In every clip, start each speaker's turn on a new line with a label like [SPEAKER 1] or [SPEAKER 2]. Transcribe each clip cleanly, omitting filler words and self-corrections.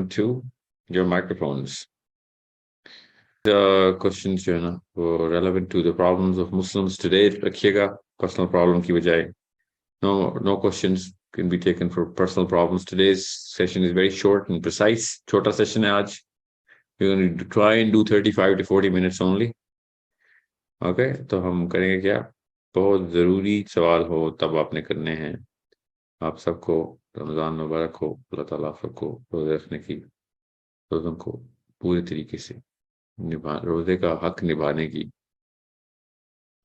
[SPEAKER 1] to your microphones. The questions जो है ना वो relevant to the problems of Muslims today रखिएगा, personal problem की बजाय. No questions can be taken for personal problems. Today's session is very short and precise. छोटा session है आज. We're going to try and do 35 to 40 minutes only. Okay, तो हम करेंगे क्या? बहुत ज़रूरी सवाल हो तब आपने करने हैं. आप सबको रमज़ान मुबारक हो. अल्लाह ताला आप सबको रोज़े रखने की, रोज़ों को पूरे तरीके से रोज़े का हक निभाने की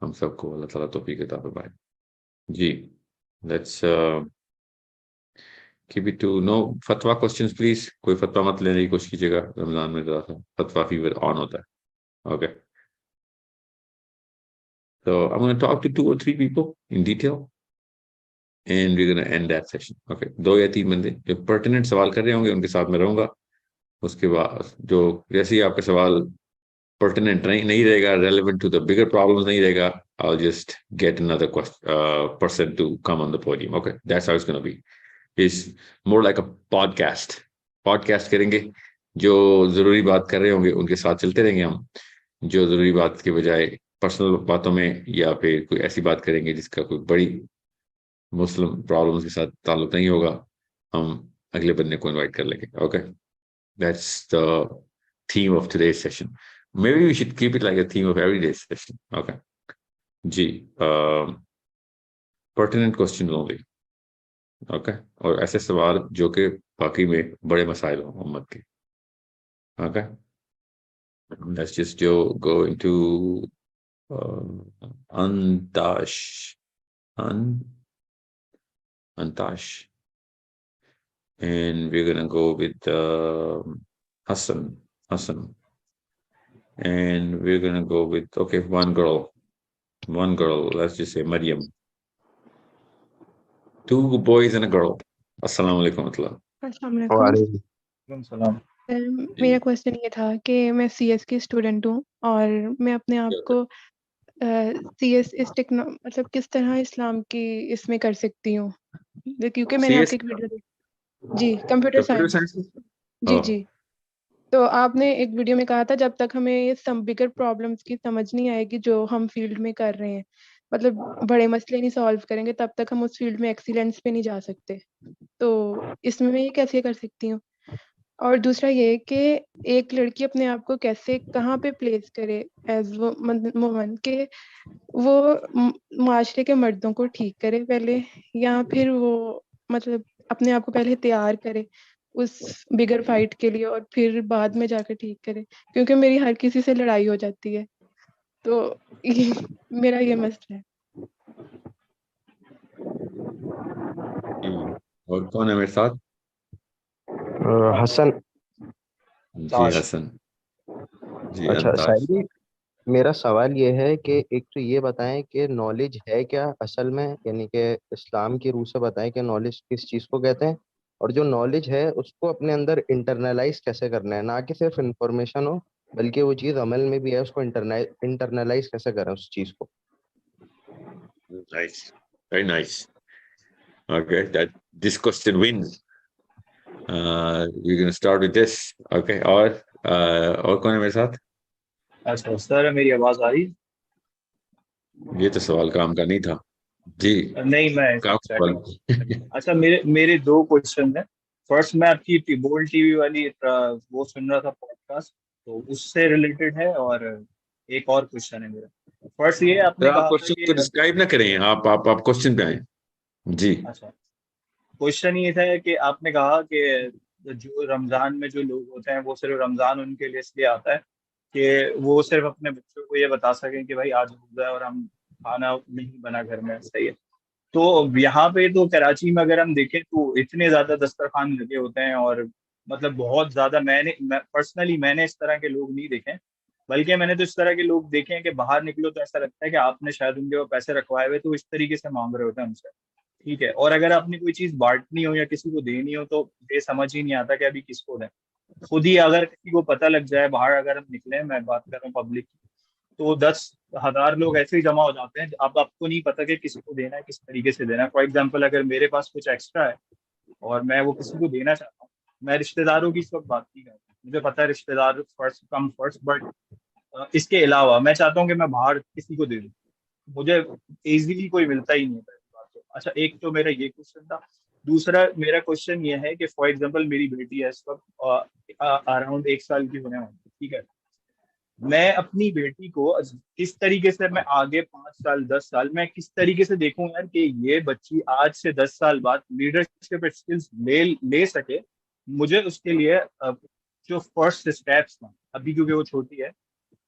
[SPEAKER 1] हम सबको अल्लाह ताला तौफीक अता फरमाए. जी, let's keep it to no फतवा questions please. कोई फतवा मत लेने की कोशिश कीजिएगा. रमज़ान में ज़रा सा फतवा फीवर ऑन होता है. Okay. So I'm going to talk to 2 or 3 people in detail and we're going to end that session. Okay. 2 या 3 बंदे जो pertinent सवाल कर रहे होंगे उनके साथ मैं रहूंगा. उसके बाद जो जैसे ही आपका सवाल pertinent नहीं रहेगा, relevant to the bigger problems नहीं रहेगा, I'll just get another person to come on the podium. Okay. That's how it's going to be. It's more like a podcast. Podcast करेंगे. जो जरूरी बात कर रहे होंगे उनके साथ चलते रहेंगे हम. जो जरूरी बात के बजाय पर्सनल बातों में या फिर कोई ऐसी बात करेंगे जिसका कोई बड़ी मुस्लिम प्रॉब्लम्स के साथ ताल्लुक नहीं होगा, हम अगले बंदे को इनवाइट कर लेंगे. Okay, that's the theme of today's session. Maybe we should keep it like a theme of every day session. Okay. जी, pertinent question only. Okay. और ऐसे सवाल जो कि बाकी में बड़े मसाइल हों उम्मत के. Okay. Let's just go into Antash. Antash. And we're gonna go with Hassan. And we're gonna go with one girl. Let's just say Maryam. 2 boys and a girl. Assalamu alaikum.
[SPEAKER 2] वालेकुम। मेरा क्वेश्चन ये था कि मैं CS की student हूँ और मैं अपने आप को सीएस मतलब किस तरह इस्लाम की इसमें कर सकती हूँ, क्योंकि मैंने आपकी एक वीडियो जी कंप्यूटर साइंस जी तो आपने एक वीडियो में कहा था जब तक हमें ये सम बिगर प्रॉब्लम्स की समझ नहीं आएगी जो हम फील्ड में कर रहे हैं, मतलब बड़े मसले नहीं सॉल्व करेंगे तब तक हम उस फील्ड में एक्सीलेंस पे नहीं जा सकते. तो इसमें मैं ये कैसे कर सकती हूँ? और दूसरा ये कि एक लड़की अपने आप को कैसे कहाँ पे प्लेस करे एज वुमन के वो माशरे के मर्दों को ठीक करे पहले, या फिर वो मतलब अपने आप को पहले तैयार करे उस बिगर फाइट के लिए और फिर बाद में जाकर ठीक करे, क्योंकि मेरी हर किसी से लड़ाई हो जाती है. तो मेरा ये मसला है.
[SPEAKER 1] और कौन है मेरे साथ?
[SPEAKER 3] हसन
[SPEAKER 1] जी हसन जी.
[SPEAKER 3] अच्छा साहिब, मेरा सवाल ये है कि एक तो ये बताएं कि नॉलेज है क्या असल में, यानी कि इस्लाम की रूह से बताएं कि नॉलेज किस चीज़ को कहते हैं, और जो नॉलेज है उसको अपने अंदर इंटरनलाइज कैसे करना है, ना कि सिर्फ इंफॉर्मेशन हो बल्कि वो चीज़ अमल में भी है, उसको इंटरनलाइज कैसे करें उस चीज़ को.
[SPEAKER 1] Nice, very nice. Okay, this question wins. We're going to start with this. Okay, और कौन है मेरे साथ?
[SPEAKER 4] अच्छा सर, मेरी आवाज आ रही?
[SPEAKER 1] ये तो सवाल काम का नहीं था जी.
[SPEAKER 4] नहीं, मैं अच्छा मेरे 2 क्वेश्चन है. फर्स्ट, मैं आपकी बोल टीवी वाली वो सुन रहा था पॉडकास्ट, तो उससे रिलेटेड है, और एक और क्वेश्चन है मेरा. फर्स्ट ये आपने कहा
[SPEAKER 1] क्वेश्चन को डिस्क्राइब ना करें, आप क्वेश्चन पे आए जी.
[SPEAKER 4] अच्छा, क्वेश्चन ये था कि आपने कहा कि जो रमजान में जो लोग होते हैं वो सिर्फ रमजान उनके लिए इसलिए आता है कि वो सिर्फ अपने बच्चों को ये बता सकें कि भाई आज रोजा है और हम खाना नहीं बना घर में. सही है. तो यहाँ पे तो कराची में अगर हम देखें तो इतने ज्यादा दस्तरखान लगे होते हैं, और मतलब बहुत ज्यादा पर्सनली मैंने इस तरह के लोग नहीं देखे, बल्कि मैंने तो इस तरह के लोग देखे हैं कि बाहर निकलो तो ऐसा लगता है कि आपने शायद उनके वो पैसे रखवाए हुए तो इस तरीके से मांग रहे होते हैं हमसे. ठीक है. और अगर आपने कोई चीज बांटनी हो या किसी को देनी हो तो ये समझ ही नहीं आता कि अभी किसको दें. खुद ही अगर किसी को पता लग जाए, बाहर अगर हम निकले, मैं बात कर रहा हूँ पब्लिक की, तो 10,000 लोग ऐसे ही जमा हो जाते हैं. अब आपको नहीं पता कि किसको देना है, किस तरीके से देना है. फॉर एग्जाम्पल, अगर मेरे पास कुछ एक्स्ट्रा है और मैं वो किसी को देना चाहता हूँ, मैं रिश्तेदारों की इस वक्त बात नहीं कर रहा, मुझे पता है रिश्तेदार फर्स्ट कम फर्स्ट, बट इसके अलावा मैं चाहता हूँ कि मैं बाहर किसी को दे दूँ, मुझे इजीली कोई मिलता ही नहीं है पहली बात तो। अच्छा, एक तो मेरा ये क्वेश्चन था। दूसरा मेरा क्वेश्चन ये है कि फॉर एग्जांपल मेरी बेटी है इस वक्त अराउंड 1 साल की होने वाली है, ठीक है। मैं अपनी बेटी को किस तरीके से मैं आगे 5 साल 10 साल मैं किस तरीके से देखूं यार कि ये बच्ची आज से 10 साल बाद लीडरशिप स्किल्स ले ले सके। मुझे उसके लिए जो फर्स्ट स्टेप्स था अभी, क्योंकि वो छोटी है,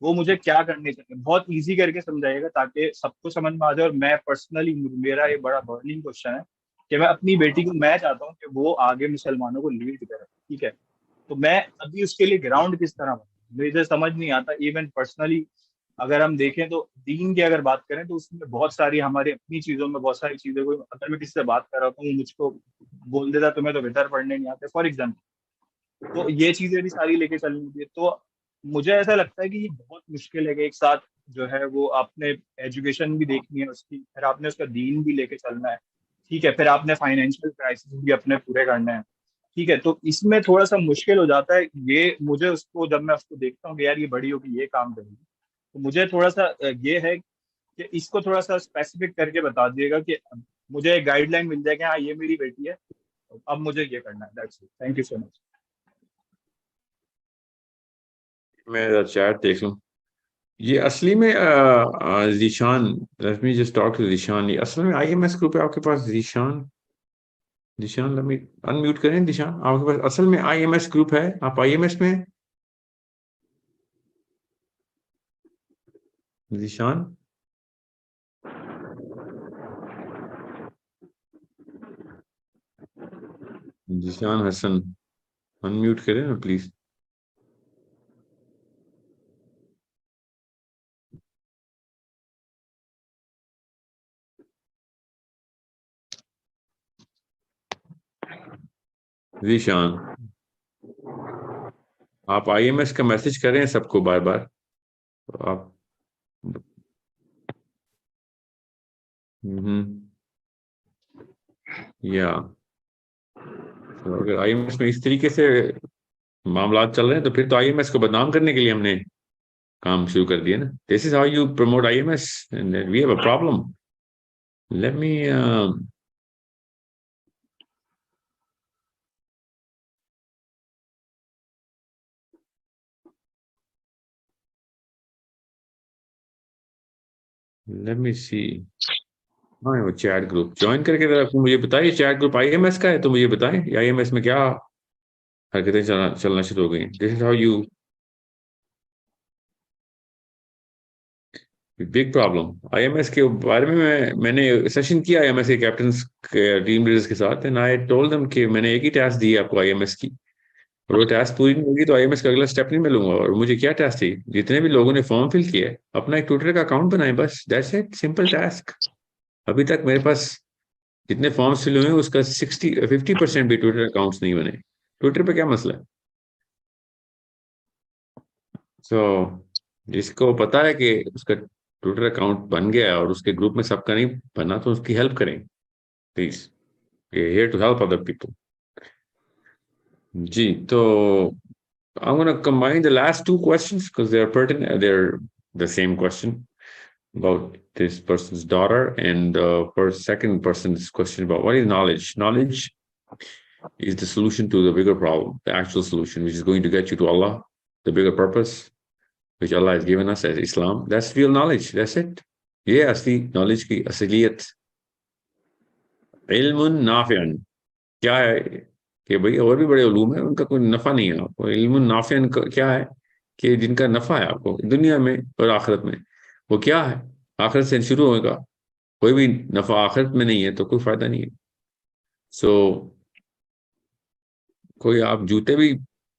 [SPEAKER 4] वो मुझे क्या करने चाहिए बहुत इजी करके समझाइएगा ताकि सबको समझ में आ जाए। और मैं पर्सनली, मेरा ये बड़ा बर्निंग क्वेश्चन है कि मैं अपनी बेटी को, मैं चाहता हूँ कि वो आगे मुसलमानों को लीड करे, ठीक है। तो मैं अभी उसके लिए ग्राउंड किस तरह बनाऊं, मुझे समझ नहीं आता। इवन पर्सनली अगर हम देखें तो दीन की अगर बात करें तो उसमें बहुत सारी हमारी अपनी चीजों में बहुत सारी चीजों को, अगर मैं किसी से बात कर रहा हूँ वो मुझको बोल देता तुम्हें तो बेहतर पढ़ने नहीं आते फॉर एग्जाम्पल, तो ये चीजें भी सारी लेके चलनी होती है। तो मुझे ऐसा लगता है कि ये बहुत मुश्किल है कि एक साथ जो है वो आपने एजुकेशन भी देखनी है उसकी, फिर आपने उसका दीन भी लेके चलना है, ठीक है, फिर आपने फाइनेंशियल क्राइसिस भी अपने पूरे करने हैं, ठीक है। तो इसमें थोड़ा सा मुश्किल हो जाता है ये मुझे, उसको जब मैं उसको देखता हूँ कि यार ये बड़ी होगी ये काम करेगी, तो मुझे थोड़ा सा ये है कि इसको थोड़ा सा स्पेसिफिक करके बता दिएगा कि मुझे एक गाइडलाइन मिल जाए कि हाँ ये मेरी बेटी है, अब मुझे ये करना है। That's it, thank you so much.
[SPEAKER 1] मैं चैट देख लूं। ये असली में Zeeshan, let me just talk to Zeeshan. ये असल में आईएमएस ग्रुप है आपके पास Zeeshan? Zeeshan let me unmute करें। जीशान आपके पास असल में आईएमएस ग्रुप है? आप आईएमएस में हैं? जीशान, जीशान हसन अनम्यूट करें ना प्लीज। जीशान, आप आईएमएस का मैसेज कर रहे हैं सबको बार बार, तो आप या तो अगर आईएमएस में इस तरीके से मामला चल रहे हैं तो फिर तो आईएमएस को बदनाम करने के लिए हमने काम शुरू कर दिया ना। This is how you promote IMS and we have a problem. Let me see. हाँ, वो चैट ग्रुप ज्वाइन करके जरा मुझे बताइए, चैट ग्रुप आईएमएस का है तो मुझे बताएं आईएमएस में क्या हरकतें चलना शुरू हो गई। This is how you, big problem. IMS के बारे में मैंने सेशन किया आईएमएस के कैप्टन टीम लीडर्स के साथ एंड आई टोल्ड देम कि मैंने एक ही टास्क दी है आपको आईएमएस की, और वो टास्क पूरी नहीं होगी तो आईएमएस का अगला स्टेप नहीं मिलूंगा। और मुझे क्या टास्क थी, जितने भी लोगों ने फॉर्म फिल किया अपना एक ट्विटर का अकाउंट बनाए, बस दैट्स इट, सिंपल टास्क। अभी तक मेरे पास जितने फॉर्म्स फिल हुए हैं उसका 50% भी ट्विटर अकाउंट्स नहीं बने। ट्विटर पे क्या मसला है? सो जिसको पता है कि उसका ट्विटर अकाउंट बन गया और उसके ग्रुप में सबका नहीं बना तो उसकी हेल्प करें please, here to help other people. जी, तो I'm going to combine the last two questions because they're pertinent. They're the same question about this person's daughter, and first, second person's question about what is knowledge. Knowledge is the solution to the bigger problem, the actual solution, which is going to get you to Allah, the bigger purpose, which Allah has given us as Islam. That's real knowledge. That's it. ये असली knowledge की असलियत। इल्मुन नाफिअन क्या है कि भाई और भी बड़े उलूम है उनका कोई नफा नहीं है आपको। इल्मुन नाफिअन क्या है कि जिनका नफा है आपको दुनिया में और आखिरत में। वो क्या है? आखिरत से शुरू होगा, कोई भी नफा आखिरत में नहीं है तो कोई फायदा नहीं है। सो कोई आप जूते भी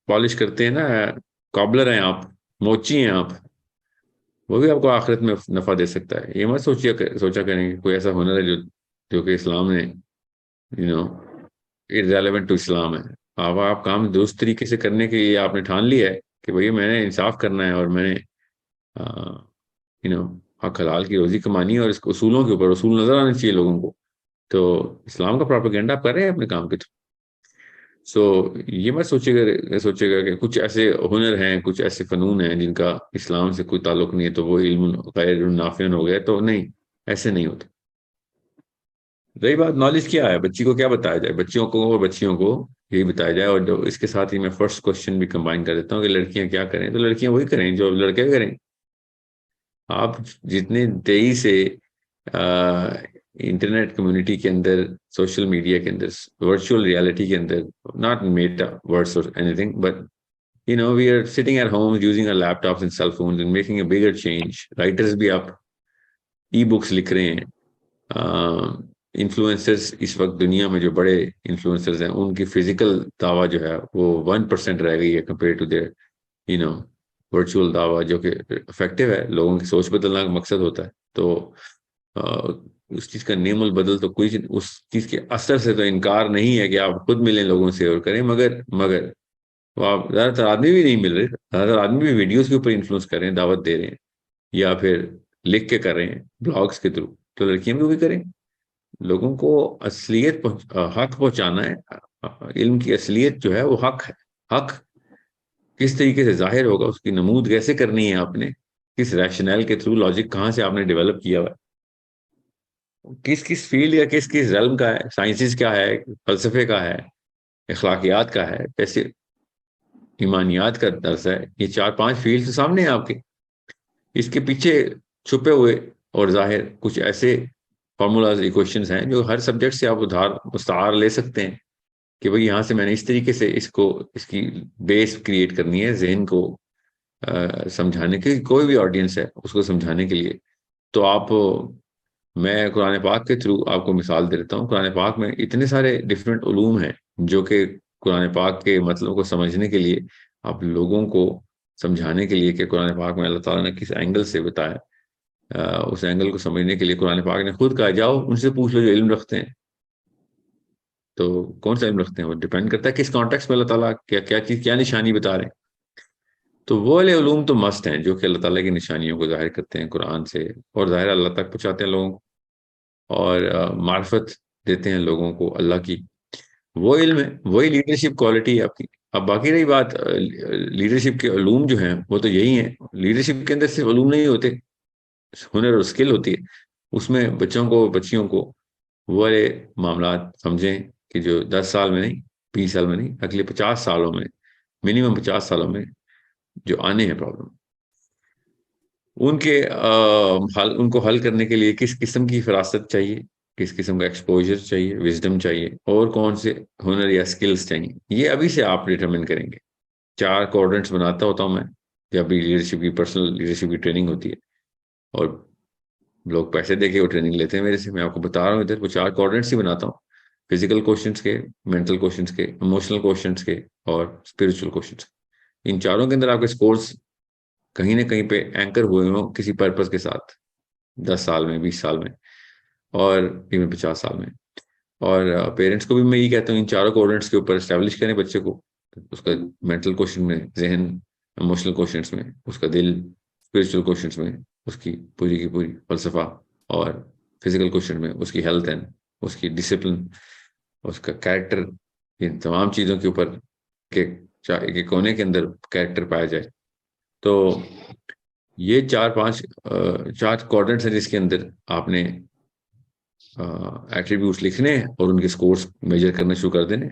[SPEAKER 1] पॉलिश करते हैं ना, कॉबलर हैं आप, मोची हैं आप, वो भी आपको आखिरत में नफा दे सकता है। ये मत सोचा करें कोई ऐसा हुनर है जो कि इस्लाम ने नो इररेलेवेंट टू इस्लाम है। आप काम दुरुस्त तरीके से करने के लिए आपने ठान लिया है कि भैया मैंने इंसाफ करना है और मैंने हक हलाल की रोजी कमानी है और इसको उसूलों के ऊपर उसूल नजर आने चाहिए लोगों को, तो इस्लाम का प्रोपेगेंडा आप कर रहे हैं अपने काम के थ्रू। सो ये मत सोचेगा कि कुछ ऐसे हुनर हैं, कुछ ऐसे फनून हैं जिनका इस्लाम से कोई ताल्लुक नहीं है तो वो इल्म गैर नाफियन हो गया, तो नहीं, ऐसे नहीं होता। रही बात नॉलेज क्या है, बच्ची को क्या बताया जाए, बच्चियों को और बच्चियों को यही बताया जाए। और जो इसके साथ ही मैं फर्स्ट क्वेश्चन भी कंबाइन कर देता हूँ कि लड़कियां क्या करें, तो लड़कियां वही करें जो लड़के करें। आप जितने तेजी से इंटरनेट कम्युनिटी के अंदर, सोशल मीडिया के अंदर, वर्चुअल रियलिटी के अंदर, नॉट मेटा वर्ड्स और anything, but we are sitting at home using our laptops and cell phones and making a bigger change. Writers भी आप ई बुक्स लिख रहे हैं। इन्फ्लुएंसर्स इस वक्त दुनिया में जो बड़े इन्फ्लुएंसर्स हैं उनकी फिजिकल दावा जो है वो 1% रह गई है compare to their you know virtual दावा, जो कि इफेक्टिव है। लोगों की सोच बदलना का मकसद होता है। तो उस चीज का नेमुल बदल तो कोई उस चीज के असर से तो इनकार नहीं है कि आप खुद मिलें लोगों से और करें, मगर तो आप ज्यादातर आदमी भी नहीं मिल रहे, ज्यादातर आदमी भी वीडियोस के ऊपर इन्फ्लुएंस कर रहे हैं, दावत दे रहे हैं या फिर लिख के कर रहे हैं ब्लॉग्स के थ्रू। तो लड़कियां भी वही करें। लोगों को हक पहुंचाना है। इल्म की असलियत जो है वो हक है। हक किस तरीके से जाहिर होगा, उसकी नमूद कैसे करनी है आपने, किस रैशनल के थ्रू, लॉजिक कहाँ से आपने डेवलप किया हुआ है, किस किस फील्ड या किस किस रेल्म का है, साइंसिस क्या है, फलसफे का है, अखलाकियात का है, कैसे ईमानियात का दर्स है। ये 4-5 फील्ड तो सामने हैं आपके। इसके पीछे छुपे हुए और जाहिर कुछ ऐसे फार्मूलाज, इक्वेशंस हैं जो हर सब्जेक्ट से आप उधार मुस्तार ले सकते हैं कि भाई यहाँ से मैंने इस तरीके से इसकी बेस क्रिएट करनी है जहन को समझाने के, कोई भी ऑडियंस है उसको समझाने के लिए। तो आप, मैं कुरान पाक के थ्रू आपको मिसाल दे देता हूँ। कुरान पाक में इतने सारे डिफरेंट उलूम हैं जो कि कुरान पाक के मतलब को समझने के लिए, आप लोगों को समझाने के लिए कि कुरान पाक में अल्लाह ताला ने किस एंगल से बताया, उस एंगल को समझने के लिए कुरान पाक ने खुद कहा जाओ उनसे पूछ लो जो इल्म रखते हैं। तो कौन सा इल्म रखते हैं वो डिपेंड करता है किस कॉन्टेक्स्ट में अल्लाह ताला क्या क्या चीज, क्या निशानी बता रहे हैं। तो वो वाले उलूम तो मस्त हैं जो कि अल्लाह ताला की निशानियों को जाहिर करते हैं कुरान से, और जाहिर अल्लाह तक पहुंचाते हैं लोगों को, और मार्फत देते हैं लोगों को अल्लाह की। वो इल्म है, वही लीडरशिप क्वालिटी है आपकी। अब बाकी रही बात लीडरशिप के उलूम जो हैं वो तो यही हैं। लीडरशिप के अंदर सिर्फ उलूम नहीं होते, हुनर और स्किल होती है। उसमें बच्चों को, बच्चियों को वो वाले मामला समझें कि जो 10 साल में नहीं, 20 साल में नहीं, अगले 50 सालों में, मिनिमम 50 सालों में जो आने हैं प्रॉब्लम, उनको हल करने के लिए किस किस्म की फरासत चाहिए, किस किस्म का एक्सपोजर चाहिए, विजडम चाहिए, और कौन से हुनर या स्किल्स चाहिए, ये अभी से आप डिटरमिन करेंगे। 4 क्वाड्रेंट्स बनाता होता हूँ मैं जब भी लीडरशिप की, पर्सनल लीडरशिप की ट्रेनिंग होती है, और लोग पैसे देके वो ट्रेनिंग लेते हैं मेरे से। मैं आपको बता रहा हूँ इधर वो 4 क्वाड्रेंट्स ही बनाता हूँ। फिजिकल क्वेश्चंस के, मेंटल क्वेश्चंस के, इमोशनल क्वेश्चंस के, और स्पिरिचुअल क्वेश्चंस। इन चारों के अंदर आपके स्कोर्स कहीं ना कहीं पे एंकर हुए हों किसी पर्पस के साथ, 10 साल में, 20 साल में, और इवन 50 साल में। और पेरेंट्स को भी मैं यही कहता हूँ इन चारों कोऑर्डिनेट्स के ऊपर एस्टेब्लिश करें बच्चे को। उसका मेंटल क्वेश्चन में जहन, इमोशनल क्वेश्चंस में उसका दिल, स्पिरिचुअल क्वेश्चंस में उसकी पूरी की पूरी फलसफा, और फिजिकल क्वेश्चन में उसकी हेल्थ एंड उसकी डिसिप्लिन, उसका कैरेक्टर, इन तमाम चीज़ों के ऊपर के कोने के अंदर कैरेक्टर पाया जाए। तो ये 4 क्वाड्रेंट्स हैं जिसके अंदर आपने एट्रीब्यूट्स लिखने हैं और उनके स्कोर्स मेजर करना शुरू कर देने।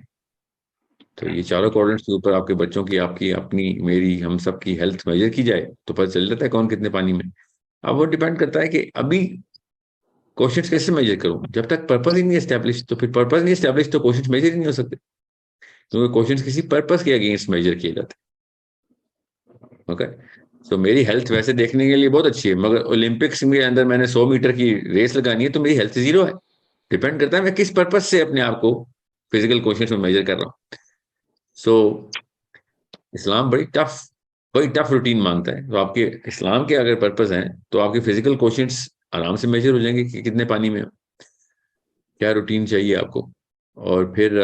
[SPEAKER 1] तो ये चारों क्वाड्रेंट्स के ऊपर आपके बच्चों की, आपकी, अपनी, मेरी, हम सब की हेल्थ मेजर की जाए तो पता चल जाता है कौन कितने पानी में। अब वो डिपेंड करता है कि अभी क्वेश्चंस कैसे मेजर करूं। जब तक पर्पस ही नहीं एस्टेब्लिश, तो फिर पर्पस नहीं एस्टेब्लिश तो क्वेश्चंस मेजर ही नहीं हो सकते, क्योंकि क्वेश्चंस किसी पर्पस के अगेंस्ट मेजर किए जाते हैं। ओके, तो मेरी हेल्थ वैसे देखने के लिए बहुत अच्छी है, मगर ओलंपिक्स के अंदर मैंने 100 मीटर की रेस लगानी है तो मेरी हेल्थ 0 है। डिपेंड करता है मैं किस पर्पस से अपने आप को फिजिकल क्वेश्चंस में मेजर कर रहा हूँ। सो इस्लाम बड़ी टफ रूटीन मांगता है। तो आपके इस्लाम के अगर पर्पस हैं तो आपके फिजिकल क्वेश्चंस आराम से मेजर हो जाएंगे कि कितने पानी में हो, क्या रूटीन चाहिए आपको। और फिर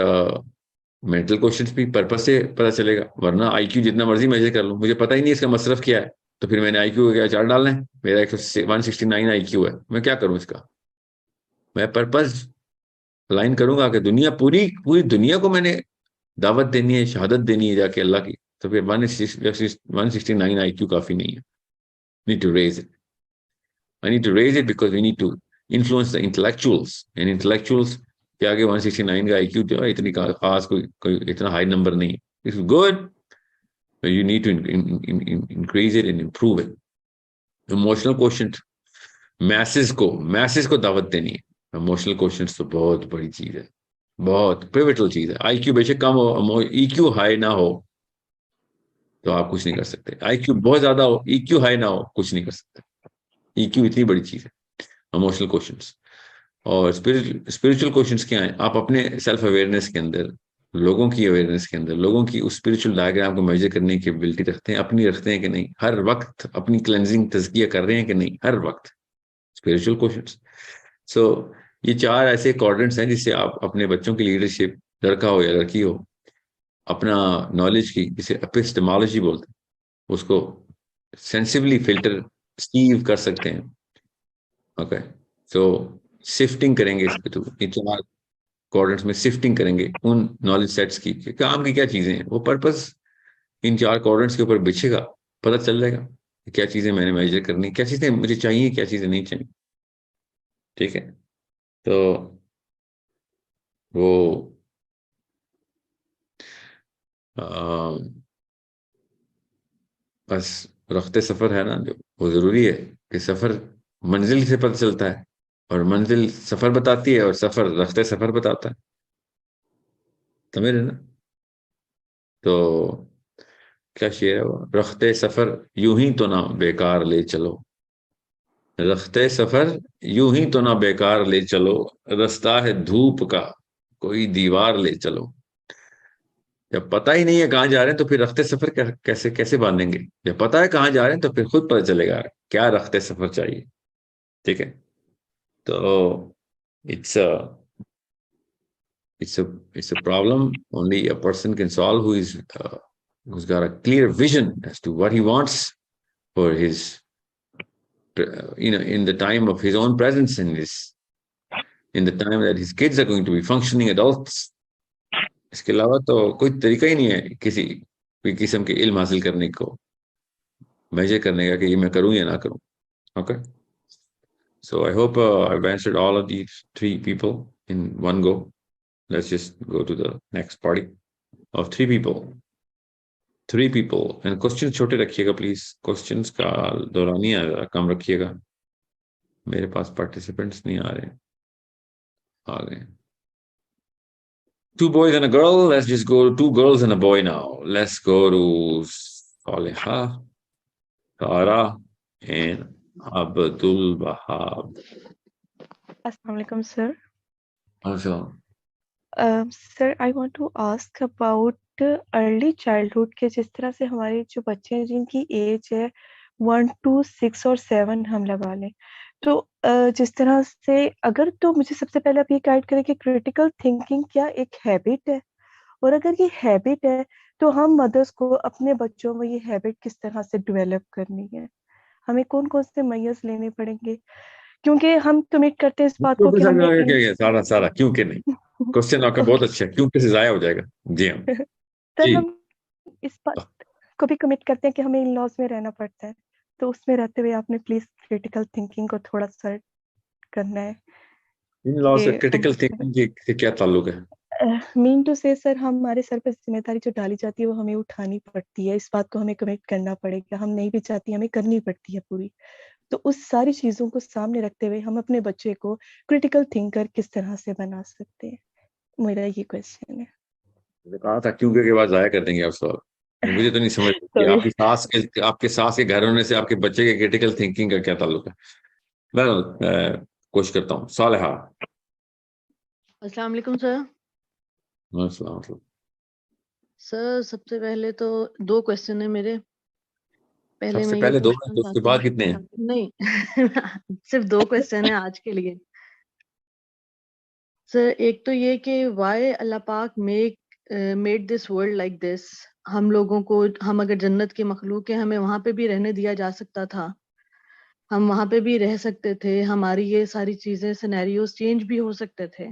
[SPEAKER 1] मेंटल क्वेश्चंस भी पर्पस से पता चलेगा, वरना आईक्यू जितना मर्जी मेजर कर लूं, मुझे पता ही नहीं इसका मसरफ क्या है, तो फिर मैंने आईक्यू का क्या चार्ट डालना है, मेरा 169 आईक्यू है, मैं क्या करूं इसका। मैं पर्पस लाइन करूंगा कि दुनिया, पूरी पूरी दुनिया को मैंने दावत देनी है, शहादत देनी है जाके अल्लाह की, तो फिर 169 IQ काफी नहीं है. Need to raise it. I need to raise it because we need to influence the intellectuals. And intellectuals के आगे 169 का IQ जो है इतनी खास कोई इतना हाई नंबर नहीं है. It's good, but you need to increase it and improve it. Emotional quotient, masses को दावत देनी है. Emotional quotient तो बहुत बड़ी चीज है, बहुत पिवटल चीज है. IQ बेशक कम हो, EQ हाई ना हो तो आप कुछ नहीं कर सकते. IQ बहुत ज्यादा हो, EQ हाई ना हो, कुछ नहीं कर सकते. EQ इतनी बड़ी चीज है. इमोशनल क्वेश्चंस और स्पिरिचुअल क्वेश्चंस क्या है? आप अपने सेल्फ अवेयरनेस के अंदर, लोगों की अवेयरनेस के अंदर, लोगों की उस स्पिरिचुअल डायग्राम को मेजर करने की एबिलिटी रखते हैं, अपनी रखते हैं कि नहीं? हर वक्त अपनी क्लेंजिंग तज़किया कर रहे हैं कि नहीं? हर वक्त स्पिरिचुअल क्वेश्चंस. सो ये 4 ऐसे क्वाड्रेंट्स हैं जिससे आप अपने बच्चों की लीडरशिप, लड़का हो या लड़की हो, अपना नॉलेज की, जिसे एपिस्टेमोलॉजी बोलते हैं, उसको सेंसिबली फिल्टर सीव कर सकते हैं. ओके, सो शिफ्टिंग करेंगे इसके थ्रू, इन 4 क्वाड्रेंट्स में शिफ्टिंग करेंगे उन नॉलेज सेट्स की, काम की क्या चीजें हैं, वो पर्पस इन 4 क्वाड्रेंट्स के ऊपर बिछेगा, पता चल जाएगा क्या चीजें मैंने मेजर करनी, क्या चीजें मुझे चाहिए, क्या चीजें नहीं चाहिए. ठीक है, तो वो बस रफ्ते सफर है ना जो, वो जरूरी है कि सफर मंजिल से पता चलता है, और मंजिल सफर बताती है, और सफर रफ्ते सफर बताता है. समझ रहे ना? तो क्या शेर है वो? रफ्ते सफर यूं ही तो ना बेकार ले चलो, रफ्ते सफर यूं ही तो ना बेकार ले चलो, रास्ता है धूप का कोई दीवार ले चलो. जब पता ही नहीं है कहाँ जा रहे हैं तो फिर रफ्ते सफर कैसे कैसे बांधेंगे? जब पता है कहाँ जा रहे हैं तो फिर खुद पता चलेगा क्या रफ्ते सफर चाहिए. ठीक है, तो it's it's a problem only a person can solve who is who's got a clear vision as to what he wants for his in the time of his own presence, in the time that his kids are going to be functioning adults. इसके अलावा तो कोई तरीका ही नहीं है कोई किस्म के इल्म हासिल करने को, मेजर करने का कि ये मैं करूं या ना करूं. Okay, so I hope I've answered all of these 3 people in one go. Let's just go to the next party of 3 people. 3 people. And question छोटे रखिएगा प्लीज, क्वेश्चंस का दौरानी कम रखिएगा. मेरे पास पार्टिसिपेंट्स नहीं आ रहे. आ गए. 2 boys and a girl. Let's just go to 2 girls and a boy now. Let's go to Saleha, Tara, and Abdul Wahab.
[SPEAKER 2] Assalamu alaikum, sir.
[SPEAKER 1] Also,
[SPEAKER 2] Sir, I want to ask about early childhood के जिस तरह से हमारे जो बच्चे हैं जिनकी as है 1 to 6 और 7 हम लगा लें, तो जिस तरह से अगर, तो मुझे सबसे पहले आप ये गाइड करें कि क्रिटिकल थिंकिंग क्या एक हैबिट है, और अगर ये हैबिट है तो हम मदर्स को अपने बच्चों में ये हैबिट किस तरह से डेवलप करनी है, हमें कौन कौन से मेजर्स लेने पड़ेंगे, क्योंकि हम कमिट करते हैं इस बात को कि हमने
[SPEAKER 1] सारा क्यों के नहीं. क्वेश्चन आपका बहुत अच्छा है, क्यों कैसे जाया हो जाएगा. जी हाँ
[SPEAKER 2] सर,
[SPEAKER 1] जी.
[SPEAKER 2] हम इस बात को भी कमिट करते हैं कि हमें इन लॉज में रहना पड़ता है, तो उसमें रहते हुए आपने प्लीज क्रिटिकल थिंकिंग को थोड़ा सा करना है.
[SPEAKER 1] इन लॉ से क्रिटिकल थिंकिंग से क्या ताल्लुक है?
[SPEAKER 2] मीन टू से सर, हमारे सर पर जिम्मेदारी जो डाली जाती है वो हमें उठानी पड़ती है, इस बात को हमें कमिट करना पड़ेगा, हम नहीं भी चाहती, हमें करनी पड़ती है पूरी. तो उस सारी चीजों को सामने रखते हुए हम अपने बच्चे को क्रिटिकल थिंकर किस तरह से बना सकते हैं, मेरा ये क्वेश्चन है.
[SPEAKER 1] कहा था क्यों के बाद जाया कर देंगे आप सवाल. मुझे तो नहीं समझ कि आपके सास के घर होने से आपके बच्चे के क्रिटिकल थिंकिंग का क्या ताल्लुक है. मैं कोशिश करता हूँ. सालेहा.
[SPEAKER 5] अस्सलाम वालेकुम सर. सर सबसे पहले तो 2 क्वेश्चन है मेरे. पहले
[SPEAKER 1] सबसे
[SPEAKER 5] मैं
[SPEAKER 1] पहले
[SPEAKER 5] ये
[SPEAKER 1] 2
[SPEAKER 5] पूछना
[SPEAKER 1] तो उसके
[SPEAKER 5] चाहती
[SPEAKER 1] बाद
[SPEAKER 5] हूँ,
[SPEAKER 1] कितने हैं?
[SPEAKER 5] नहीं सिर्फ 2 क्वेश्चन है आज के लिए. सर एक तो ये कि व्हाई अल्लाह पाक made this world like this. हम लोगों को, हम अगर जन्नत के मखलूक है, हमें वहां पे भी रहने दिया जा सकता था, हम वहां पे भी रह सकते थे, हमारी ये सारी चीजें सिनेरियोस चेंज भी हो सकते थे.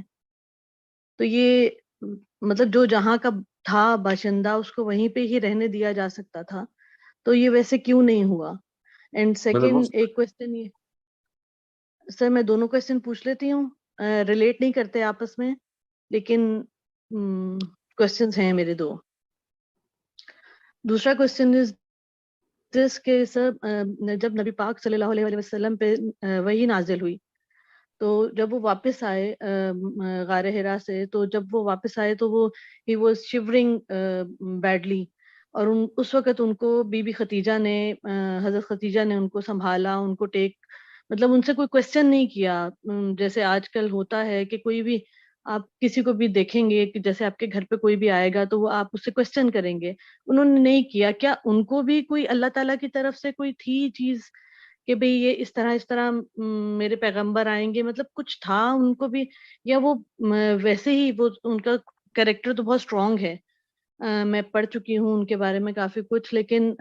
[SPEAKER 5] तो ये मतलब जो जहाँ का था बाशिंदा उसको वहीं पे ही रहने दिया जा सकता था, तो ये वैसे क्यों नहीं हुआ? एंड
[SPEAKER 1] मतलब
[SPEAKER 5] सेकंड एक क्वेश्चन ये, सर मैं दोनों क्वेश्चन पूछ लेती हूँ, रिलेट नहीं करते आपस में, लेकिन क्वेश्चंस हैं मेरे दो। दूसरा क्वेश्चन इज दिस के सर, जब नबी पाक सल्लल्लाहु अलैहि वसल्लम पे वही नाजिल हुई, तो जब वो वापस आए गारे हिरा से, तो जब वो वापस आए तो वो ही वाज शिवरिंग बैडली, और उस वक्त उनको बीबी खतीजा ने, हजरत खतीजा ने उनको संभाला, उनको टेक, मतलब उनसे कोई क्वेश्चन नहीं किया। जैसे आजकल होता है कि कोई भी, आप किसी को भी देखेंगे कि जैसे आपके घर पे कोई भी आएगा तो वो आप उससे क्वेश्चन करेंगे, उन्होंने नहीं किया। क्या उनको भी कोई अल्लाह ताला की तरफ से कोई थी चीज कि भाई ये इस तरह मेरे पैगंबर आएंगे, मतलब कुछ था उनको भी, या वो वैसे ही वो उनका कैरेक्टर तो बहुत स्ट्रांग है। मैं पढ़ चुकी हूँ उनके बारे में काफी कुछ, लेकिन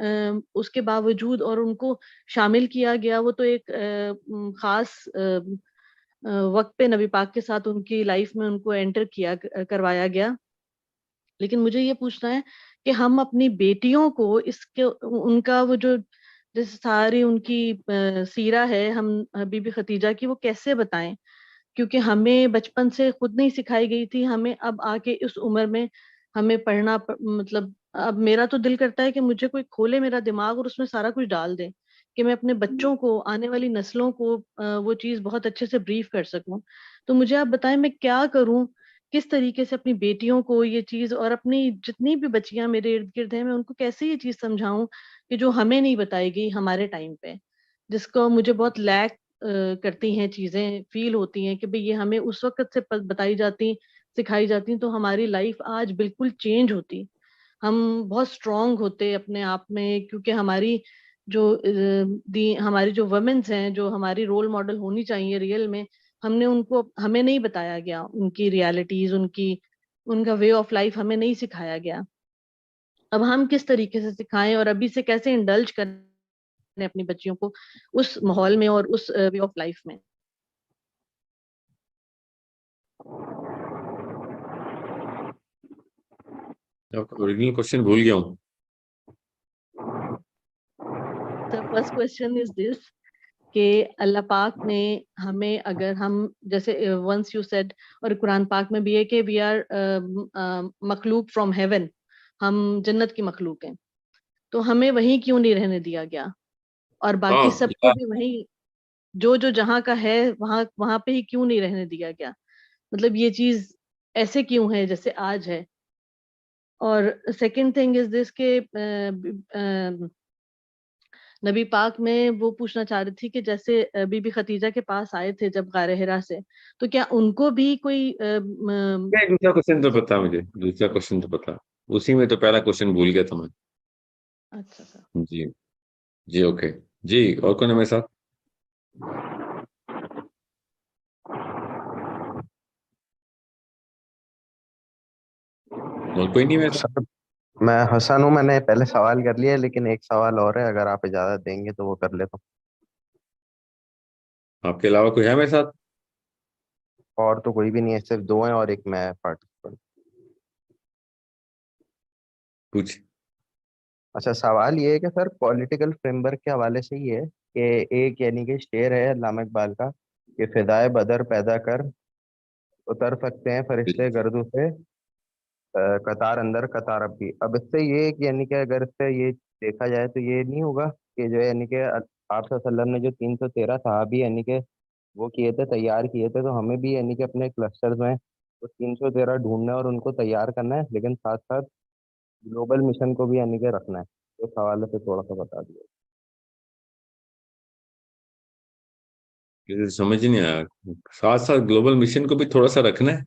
[SPEAKER 5] उसके बावजूद और उनको शामिल किया गया, वो तो एक खास वक्त पे नबी पाक के साथ उनकी लाइफ में उनको एंटर किया करवाया गया। लेकिन मुझे ये पूछना है कि हम अपनी बेटियों को इसके उनका वो जो जैसे सारी उनकी सीरा है, हम बीबी खतीजा की, वो कैसे बताएं? क्योंकि हमें बचपन से खुद नहीं सिखाई गई थी, हमें अब आके इस उम्र में हमें पढ़ना मतलब अब मेरा तो दिल करता है कि मुझे कोई खोले मेरा दिमाग और उसमें सारा कुछ डाल दे, कि मैं अपने बच्चों को, आने वाली नस्लों को वो चीज बहुत अच्छे से ब्रीफ कर सकूं। तो मुझे आप बताएं मैं क्या करूं, किस तरीके से अपनी बेटियों को ये चीज, और अपनी जितनी भी बच्चियां मेरे इर्द गिर्द हैं, मैं उनको कैसे ये चीज समझाऊं कि जो हमें नहीं बताई गई हमारे टाइम पे, जिसको मुझे बहुत लैक करती हैं, चीजें फील होती हैं कि भाई ये हमें उस वक्त से बताई जाती, सिखाई जाती, तो हमारी लाइफ आज बिल्कुल चेंज होती, हम बहुत स्ट्रांग होते अपने आप में। क्योंकि हमारी जो हमारी जो वुमेन्स हैं, जो हमारी रोल मॉडल होनी चाहिए रियल में, हमने उनको, हमें नहीं बताया गया उनकी रियलिटीज, उनकी उनका वे ऑफ लाइफ हमें नहीं सिखाया गया। अब हम किस तरीके से सिखाएं और अभी से कैसे इंडल्ज करें अपनी बच्चियों को उस माहौल में और उस वे ऑफ लाइफ में?
[SPEAKER 1] ओरिजिनल क्वेश्चन भूल गया हूँ।
[SPEAKER 5] The first question is this कि अल्लाह पाक ने हमें, अगर हम जैसे वंस यू सेड, और कुरान पाक में भी है कि वी आर मखलूक फ्रॉम हेवन, हम जन्नत की मखलूक हैं, तो हमें वहीं क्यों नहीं रहने दिया गया, और बाकी
[SPEAKER 1] हाँ
[SPEAKER 5] सबको भी वहीं, जो जो जहाँ का है वहां वहां पे ही क्यों नहीं रहने दिया गया? मतलब ये चीज ऐसे क्यों है जैसे आज है? और सेकंड थिंग इज दिस के नबी पाक में वो पूछना चाह रही थी कि जैसे बीबी खतीजा के पास आए थे जब गारे हिरा से, तो क्या उनको भी कोई
[SPEAKER 1] क्या, दूसरा क्वेश्चन तो पता मुझे, दूसरा क्वेश्चन तो पता, उसी में तो पहला क्वेश्चन भूल गया था मैं।
[SPEAKER 5] अच्छा सर।
[SPEAKER 1] जी। जी ओके। जी, और कौन है मेरे साथ? और कोई नहीं मेरे साथ?
[SPEAKER 3] सर मैं हसन हूँ, मैंने पहले सवाल कर लिया है, लेकिन एक सवाल और है, अगर आप इजाजत देंगे तो वो कर लेता
[SPEAKER 1] आपके अलावा कोई है मेरे साथ?
[SPEAKER 3] हूँ। और तो कोई भी नहीं है, सिर्फ दो हैं और एक मैं पार्टिसिपेंट।
[SPEAKER 1] कुछ?
[SPEAKER 3] अच्छा, सवाल ये है कि सर पॉलिटिकल फ्रेमवर्क के हवाले से ये है कि एक यानी कि शेर है अल्लामा इकबाल का कि फिदाए बदर पैदा कर, उतर सकते हैं फरिश्ते गर्दों से, कतार अंदर कतार अब भी। अब इससे ये कि यानी कि अगर इससे ये देखा जाए तो ये नहीं होगा कि जो है यानी कि आप वसल्लम ने जो 313 सहाबी यानी कि वो किए थे, तैयार किए थे, तो हमें भी यानी कि अपने क्लस्टर्स में वो 313 ढूंढना है और उनको तैयार करना है, लेकिन साथ साथ ग्लोबल मिशन को भी यानी कि रखना है। तो इस हवाले से थोड़ा सा बता दिया।
[SPEAKER 1] मुझे समझ ही नहीं आया, साथ साथ ग्लोबल मिशन को भी थोड़ा सा रखना है?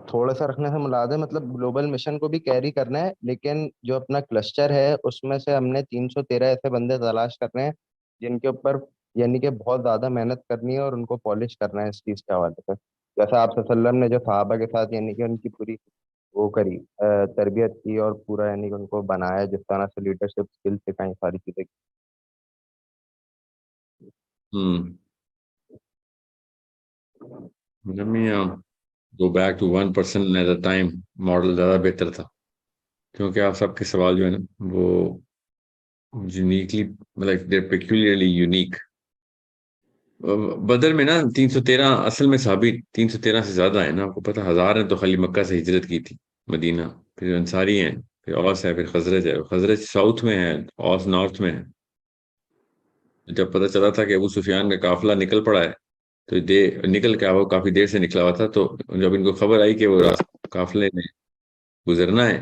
[SPEAKER 3] थोड़ा सा रखने से मुराद है मतलब ग्लोबल मिशन को भी कैरी करना है, लेकिन जो अपना क्लस्टर है उसमें से हमने 313 ऐसे बंदे तलाश करने हैं जिनके ऊपर यानी कि बहुत ज़्यादा मेहनत करनी है और उनको पॉलिश करना है इस चीज़ के हवाले से। जैसे आप वसल्लम ने जो सहाबा के साथ यानी कि उनकी पूरी वो करी, तरबियत की और पूरा यानी कि उनको बनाया, जिस तरह से लीडरशिप स्किल सिखाई, सारी चीज़ें।
[SPEAKER 1] हम्म। let me go back to 1% at a time model ज़्यादा बेहतर था, क्योंकि आप सबके सवाल जो है ना वो यूनिकली लाइक दे पेक्यूलियरली यूनिक। बदर में ना 313 असल में साबित 313 से ज्यादा है ना, आपको पता 1000 ने तो खाली मक्का से हिजरत की थी मदीना, फिर अंसारी हैं, फिर औस है, फिर खजरज है। खजरज साउथ में है, औस नॉर्थ में है। जब पता चला था कि अबू सुफियान का काफिला निकल पड़ा है, तो निकल के वो काफी देर से निकला हुआ था, तो जब इनको खबर आई कि वो काफिले ने गुजरना है,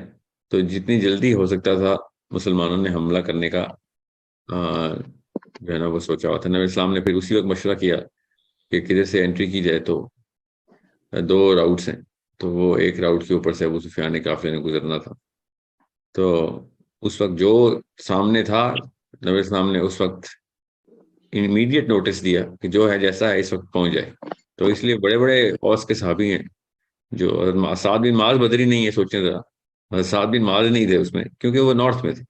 [SPEAKER 1] तो जितनी जल्दी हो सकता था मुसलमानों ने हमला करने का जो है ना वो सोचा हुआ था। नबी इस्लाम ने फिर उसी वक्त मशवरा किया कि किधर से एंट्री की जाए। तो 2 राउट्स हैं, तो वो एक राउट के ऊपर से अबू सुफियान ने काफिले ने गुजरना था। तो उस वक्त जो सामने था, नबी इस्लाम ने उस वक्त इमीडिएट नोटिस दिया कि जो है जैसा है इस वक्त पहुंच जाए। तो इसलिए बड़े बड़े औस के सहाबी हैं, जो साद बिन माज बदरी नहीं है, सोचें जरा, साद बिन माज नहीं थे उसमें, क्योंकि वो नॉर्थ में थे।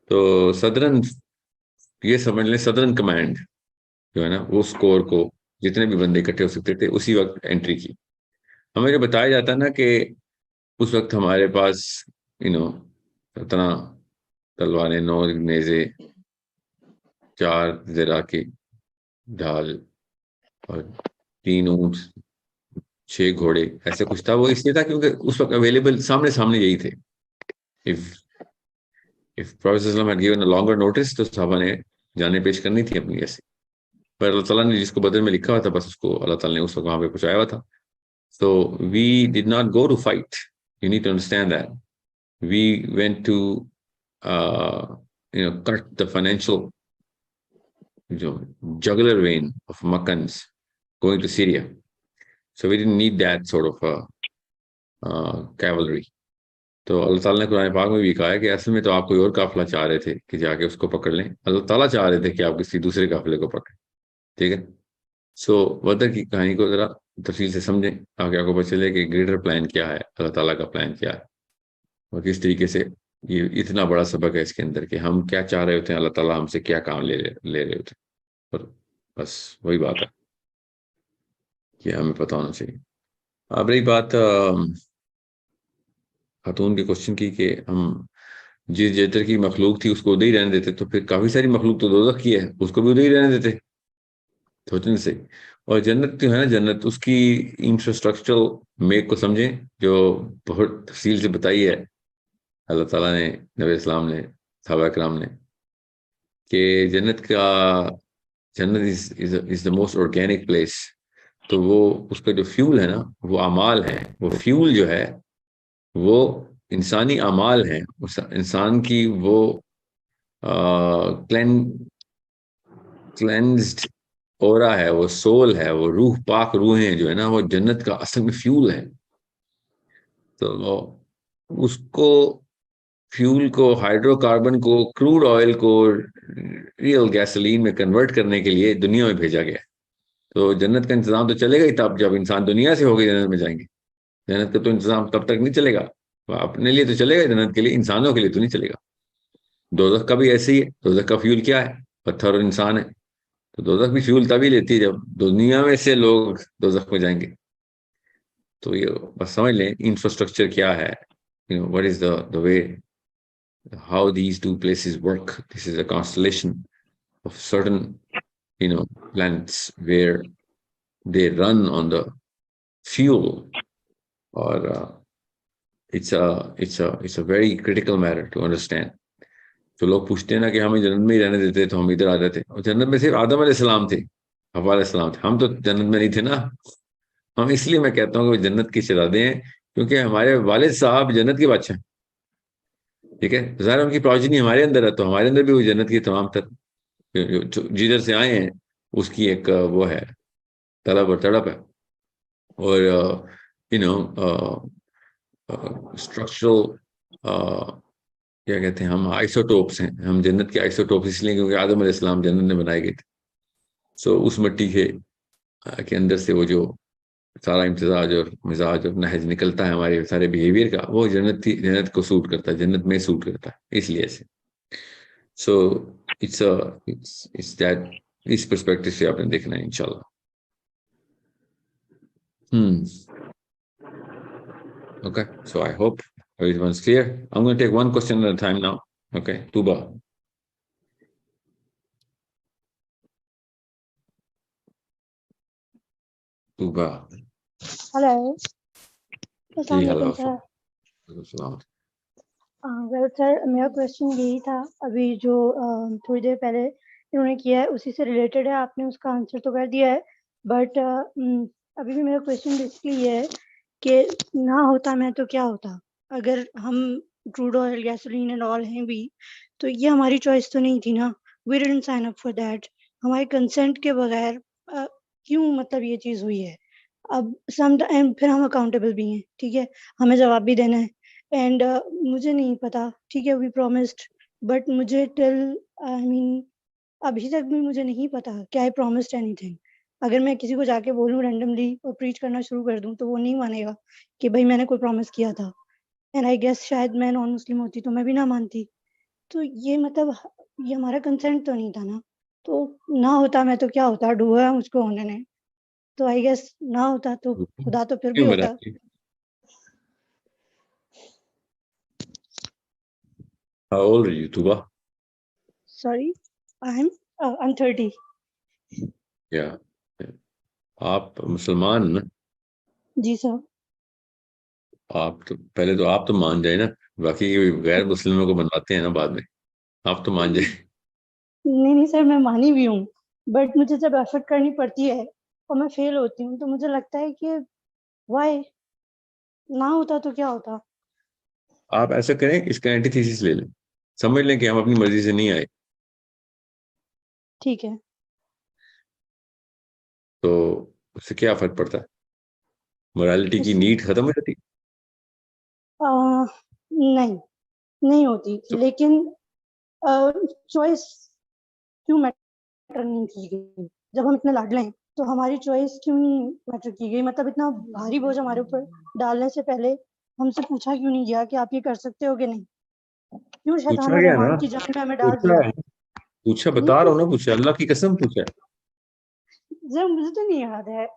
[SPEAKER 1] तो सदरन, ये समझ लें सदरन कमांड जो है ना, उस कोर को जितने भी बंदे इकट्ठे हो सकते थे उसी वक्त एंट्री की। हमें जो बताया जाता है ना कि उस वक्त हमारे पास 17 तलवारें, 9 नेज़े, 4 ज़रा की ढाल और 3 ऊंट, 6 घोड़े, ऐसे कुछ था। वो इसलिए था क्योंकि उस वक्त अवेलेबल सामने सामने यही थे। If if professor had given a longer notice, तो साहबा ने जाने पेश करनी थी अपनी ऐसे। पर अल्लाह ताला ने जिसको बदर में लिखा हुआ था, बस उसको अल्लाह ताला ने उस वक्त वहां पे पहुंचाया हुआ था। So we did not go to fight. You need to understand that. We went to, cut the financial, jugular vein of Makkans going to Syria. So we didn't need that sort of cavalry. तो अल्लाह ताला ने कुरान पाक में भी कहा है कि असल में तो आप कोई और काफिला चाह रहे थे कि जाके उसको पकड़ लें, अल्लाह ताला चाह रहे थे कि आप किसी दूसरे काफिले को पकड़ें। ठीक है। सो बदर की कहानी को जरा तफसील से समझें, आगे आपको पता चले कि ग्रेटर प्लान क्या है, अल्लाह ताला का प्लान क्या है, और किस तरीके से ये इतना बड़ा सबक है इसके अंदर कि हम क्या चाह रहे होते हैं, अल्लाह ताला हमसे क्या काम ले रहे होते हैं। और बस वही बात है कि हमें पता होना चाहिए। अब रही बात खातून के क्वेश्चन की कि हम जिस जेतर की मखलूक थी उसको उधर ही रहने देते, तो फिर काफी सारी मखलूक तो दोज़ख की है, उसको भी उधर ही रहने देते सोचने से। और जन्नत जो है ना, जन्नत उसकी इंफ्रास्ट्रक्चरल मेक को समझें, जो बहुत तफसील से बताई है अल्लाह ताला ने, नबी इस्लाम ने, सहाबा किराम ने, कि जन्नत is the most organic place. तो वो उसका जो फ्यूल है ना, वो अमाल है। वो फ्यूल जो है वो इंसानी अमाल है, उस इंसान की वो क्लेंज्ड ओरा है, वो सोल है, वो रूह, पाक रूहें जो है ना, वो जन्नत का असल में फ्यूल है। तो उसको, फ्यूल को, हाइड्रोकार्बन को, क्रूड ऑयल को रियल गैसोलीन में कन्वर्ट करने के लिए दुनिया में भेजा गया है। तो जन्नत का इंतजाम तो चलेगा ही तब जब इंसान दुनिया से होकर जन्नत में जाएंगे। जन्नत का तो इंतजाम तब तक नहीं चलेगा, अपने लिए तो चलेगा जन्नत के लिए, इंसानों के लिए तो नहीं चलेगा। दोज़ख का भी ऐसे ही है। दोज़ख का फ्यूल क्या है? पत्थर और इंसान है। तो दोज़ख भी फ्यूल तभी लेती है जब दुनिया में से लोग दोज़ख में जाएंगे। तो ये बस समझ लें इंफ्रास्ट्रक्चर क्या है, what is the way how these two places work. This is a constellation of certain, planets where they run on the fuel, or it's a very critical matter to understand. तो लोग पूछते हैं ना कि हमें जन्नत में ही रहने देते तो हम इधर आ जाते, और जन्नत में सिर्फ आदम अलैहिस्सलाम थे, हव्वा अलैहिस्सलाम थे, हम तो जन्नत में नहीं थे ना। हम, इसलिए मैं कहता हूँ कि जन्नत की शहजादे हैं, क्योंकि हमारे वालिद साहब जन्नत के बादशाह हैं। ठीक है, ज़ाहिर उनकी प्रोजनी हमारे अंदर है, तो हमारे अंदर भी वो जन्नत की तमाम तर जिधर से आए हैं उसकी एक वो है, तलब और तड़प है। और स्ट्रक्चरल क्या कहते हैं, हम आइसोटोप्स हैं, हम जन्नत के आइसोटोप्स इसलिए क्योंकि आदम अलैहिस्सलाम जन्नत में बनाए गए थे। सो उस मिट्टी के अंदर से वो जो सारा इम्तिजाज और मिजाज और नहज निकलता है हमारे सारे बिहेवियर का, वो जन्नत को सूट करता है, जन्नत में सूट करता है, इसलिए से। सो इट्स दैट, इस पर्सपेक्टिव से आपने देखना है इंशाल्लाह। Okay, so I hope everyone's clear. I'm going to take one question at a time now. Okay, Tuba. Tuba.
[SPEAKER 6] Hello.
[SPEAKER 1] Ji hello
[SPEAKER 6] Assalamualaikum, sir.
[SPEAKER 1] सलाम।
[SPEAKER 6] वेल सर, मेरा क्वेश्चन यही था अभी जो थोड़ी देर पहले इन्होंने किया है उसी से रिलेटेड है, आपने उसका आंसर तो कर दिया है, बट अभी भी मेरा क्वेश्चन बेसिकली ये है कि ना होता मैं तो क्या होता, अगर हम crude oil gasoline and all हैं भी तो ये हमारी चॉइस तो नहीं थी ना, we didn't sign up for that, हमारे कंसेंट के बगैर क्यों मतलब ये चीज़ हुई है। अब सम टाइम फिर हम अकाउंटेबल भी हैं, ठीक है, हमें जवाब भी देना है एंड मुझे नहीं पता, ठीक है, वी प्रॉमिस्ड, बट मुझे टिल आई मीन अभी तक भी मुझे नहीं पता कि आई प्रॉमिस्ड एनीथिंग। अगर मैं किसी को जाके बोलूँ रैंडमली और प्रीच करना शुरू कर दूँ तो वो नहीं मानेगा कि भाई मैंने कोई प्रॉमिस किया था, एंड आई गेस शायद मैं नॉन मुस्लिम होती तो मैं भी ना मानती। तो ये मतलब ये हमारा कंसेंट तो नहीं था ना, तो ना होता मैं तो क्या होता, डूबा मुझको होने ने, तो आई गेस ना होता तो खुदा तो फिर भी
[SPEAKER 1] क्यों मेरा
[SPEAKER 6] होता।
[SPEAKER 1] How old are you, Tuba?
[SPEAKER 6] Sorry, I'm 30.
[SPEAKER 1] Yeah. आप मुसलमान ना?
[SPEAKER 6] जी सर।
[SPEAKER 1] आप तो पहले तो आप तो मान जाए ना, बाकी गैर मुस्लिमों को बनवाते हैं ना बाद में। आप तो मान जाए।
[SPEAKER 6] नहीं सर, मैं मानी भी हूँ, बट मुझे जब एफर्ट करनी पड़ती है और मैं फेल होती हूँ तो मुझे लगता है कि वाई, ना होता तो क्या होता।
[SPEAKER 1] आप ऐसा करें, इसका एंटीथीसिस ले लें, समझ लें कि हम अपनी मर्जी से नहीं आए,
[SPEAKER 6] ठीक है।
[SPEAKER 1] तो उससे क्या फर्क पड़ता है? मोरालिटी की नीड खत्म हो जाती?
[SPEAKER 6] नहीं, नहीं होती,
[SPEAKER 1] तो
[SPEAKER 6] लेकिन चॉइस क्यों मैटर नहीं की गई, जब हम इतने लाडले हैं तो हमारी चॉइस क्यों नहीं मैटर की गई, मतलब इतना भारी बोझ हमारे ऊपर डालने से पहले हमसे पूछा क्यों नहीं गया कि आप ये कर सकते हो कि नहीं, क्यों
[SPEAKER 1] पूछा
[SPEAKER 6] शैतान
[SPEAKER 1] गया ना,
[SPEAKER 6] रहमान की जान में हमें डाल
[SPEAKER 1] पूछा
[SPEAKER 6] दिया।
[SPEAKER 1] है, पूछा,
[SPEAKER 6] नहीं
[SPEAKER 1] बता रहा हूँ
[SPEAKER 6] पूछा
[SPEAKER 1] ना, पूछा, अल्लाह की कसम पूछा।
[SPEAKER 6] सर, मुझे तो नहीं याद है,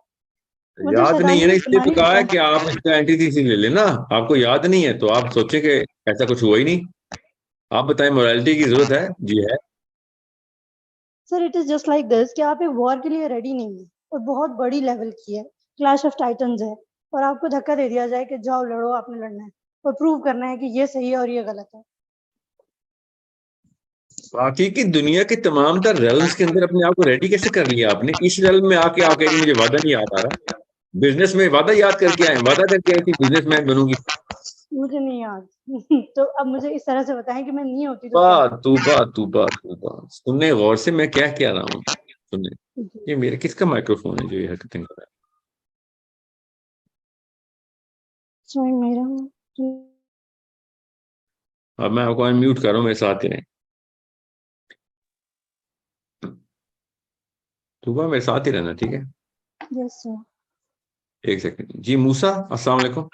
[SPEAKER 6] मुझे
[SPEAKER 1] याद नहीं
[SPEAKER 6] शैतान
[SPEAKER 1] है ना,
[SPEAKER 6] ने
[SPEAKER 1] इसलिए तो
[SPEAKER 6] रहमान ही
[SPEAKER 1] कहा है
[SPEAKER 6] पूछा।
[SPEAKER 1] कि आप इसका एंटीथीसिस ले लेना। आपको याद नहीं है तो आप सोचें कि ऐसा कुछ हुआ ही नहीं। आप बताएं, मोरालिटी की जरूरत है? जी है।
[SPEAKER 6] Sir it is just like this कि आप एक वॉर के लिए रेडी नहीं है और बहुत बड़ी लेवल की है, क्लैश ऑफ टाइटन्स है, और आपको धक्का दे दिया जाए कि जाओ लड़ो, आपने लड़ना है और प्रूव करना है कि ये सही है और ये गलत है।
[SPEAKER 1] बाकी की दुनिया के तमाम तर रेल्म्स के अंदर अपने आप को रेडी कैसे कर लिया आपने? इस रेल्म में आके आप कह रही मुझे वादा नहीं याद आ रहा। बिजनेस में वादा याद करके आए, वादा करके आई थी बिजनेसमैन बनूंगी।
[SPEAKER 6] मुझे नहीं याद तो अब मुझे इस तरह से बताएं कि मैं नहीं होती तो क्या
[SPEAKER 1] तूबा
[SPEAKER 6] होता।
[SPEAKER 1] तूबा तूबा तूबा, सुनने गौर से मैं क्या कह रहा हूँ, सुनने।
[SPEAKER 6] जी
[SPEAKER 1] ये मेरे किसका माइक्रोफोन है जो ये हरकतें कर रहा
[SPEAKER 6] सॉरी मेरा।
[SPEAKER 1] है? अब मैं आपको अनम्यूट कर रहा हूँ, मेरे साथ ही रहें। तूबा मेरे साथ ही रहना, ठीक है?
[SPEAKER 6] Yes sir.
[SPEAKER 1] एक सेकंड जी। मूसा, अस्सलाम वालेकुम।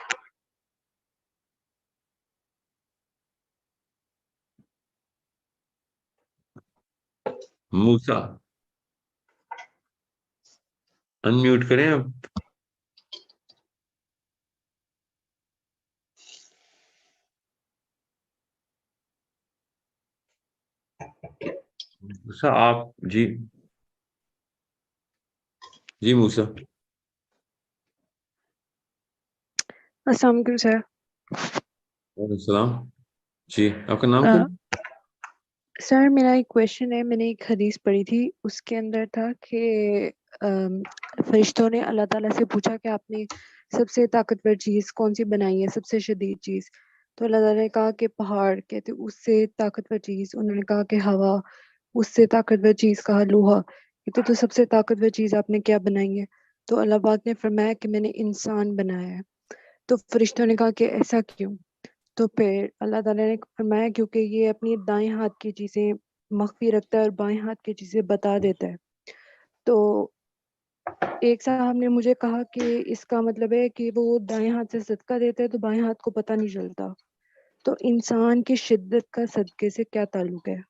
[SPEAKER 1] मूसा, अनम्यूट करें अब। मूसा आप जी, जी मूसा।
[SPEAKER 2] अस्सलाम वालेकुम सर।
[SPEAKER 1] वालेकुम सलाम। जी, आपका नाम क्या?
[SPEAKER 2] सर मेरा एक क्वेश्चन है, मैंने एक हदीस पढ़ी थी, उसके अंदर था कि फरिश्तों ने अल्लाह ताला से पूछा कि आपने सबसे ताकतवर चीज़ कौन सी बनाई है, सबसे शदीद चीज़। तो अल्लाह ताला ने कहा कि पहाड़, कहते उससे ताकतवर चीज़, उन्होंने कहा कि हवा, उससे ताकतवर चीज़ कहा लोहा, तो सबसे ताकतवर चीज़ आपने क्या बनाई है? तो अल्लाह पाक ने फरमाया कि मैंने इंसान बनाया है। तो फरिश्तों ने कहा कि ऐसा क्यों? तो फिर अल्लाह ताला ने फरमाया क्योंकि ये अपनी दाएं हाथ की चीजें मख्फी रखता है और बाएं हाथ की चीजें बता देता है। तो एक साहब ने मुझे कहा कि इसका मतलब है कि वो दाएं हाथ से सदका देता है तो बाएं हाथ को पता नहीं चलता। तो इंसान की शिद्दत का सदके से क्या ताल्लुक है?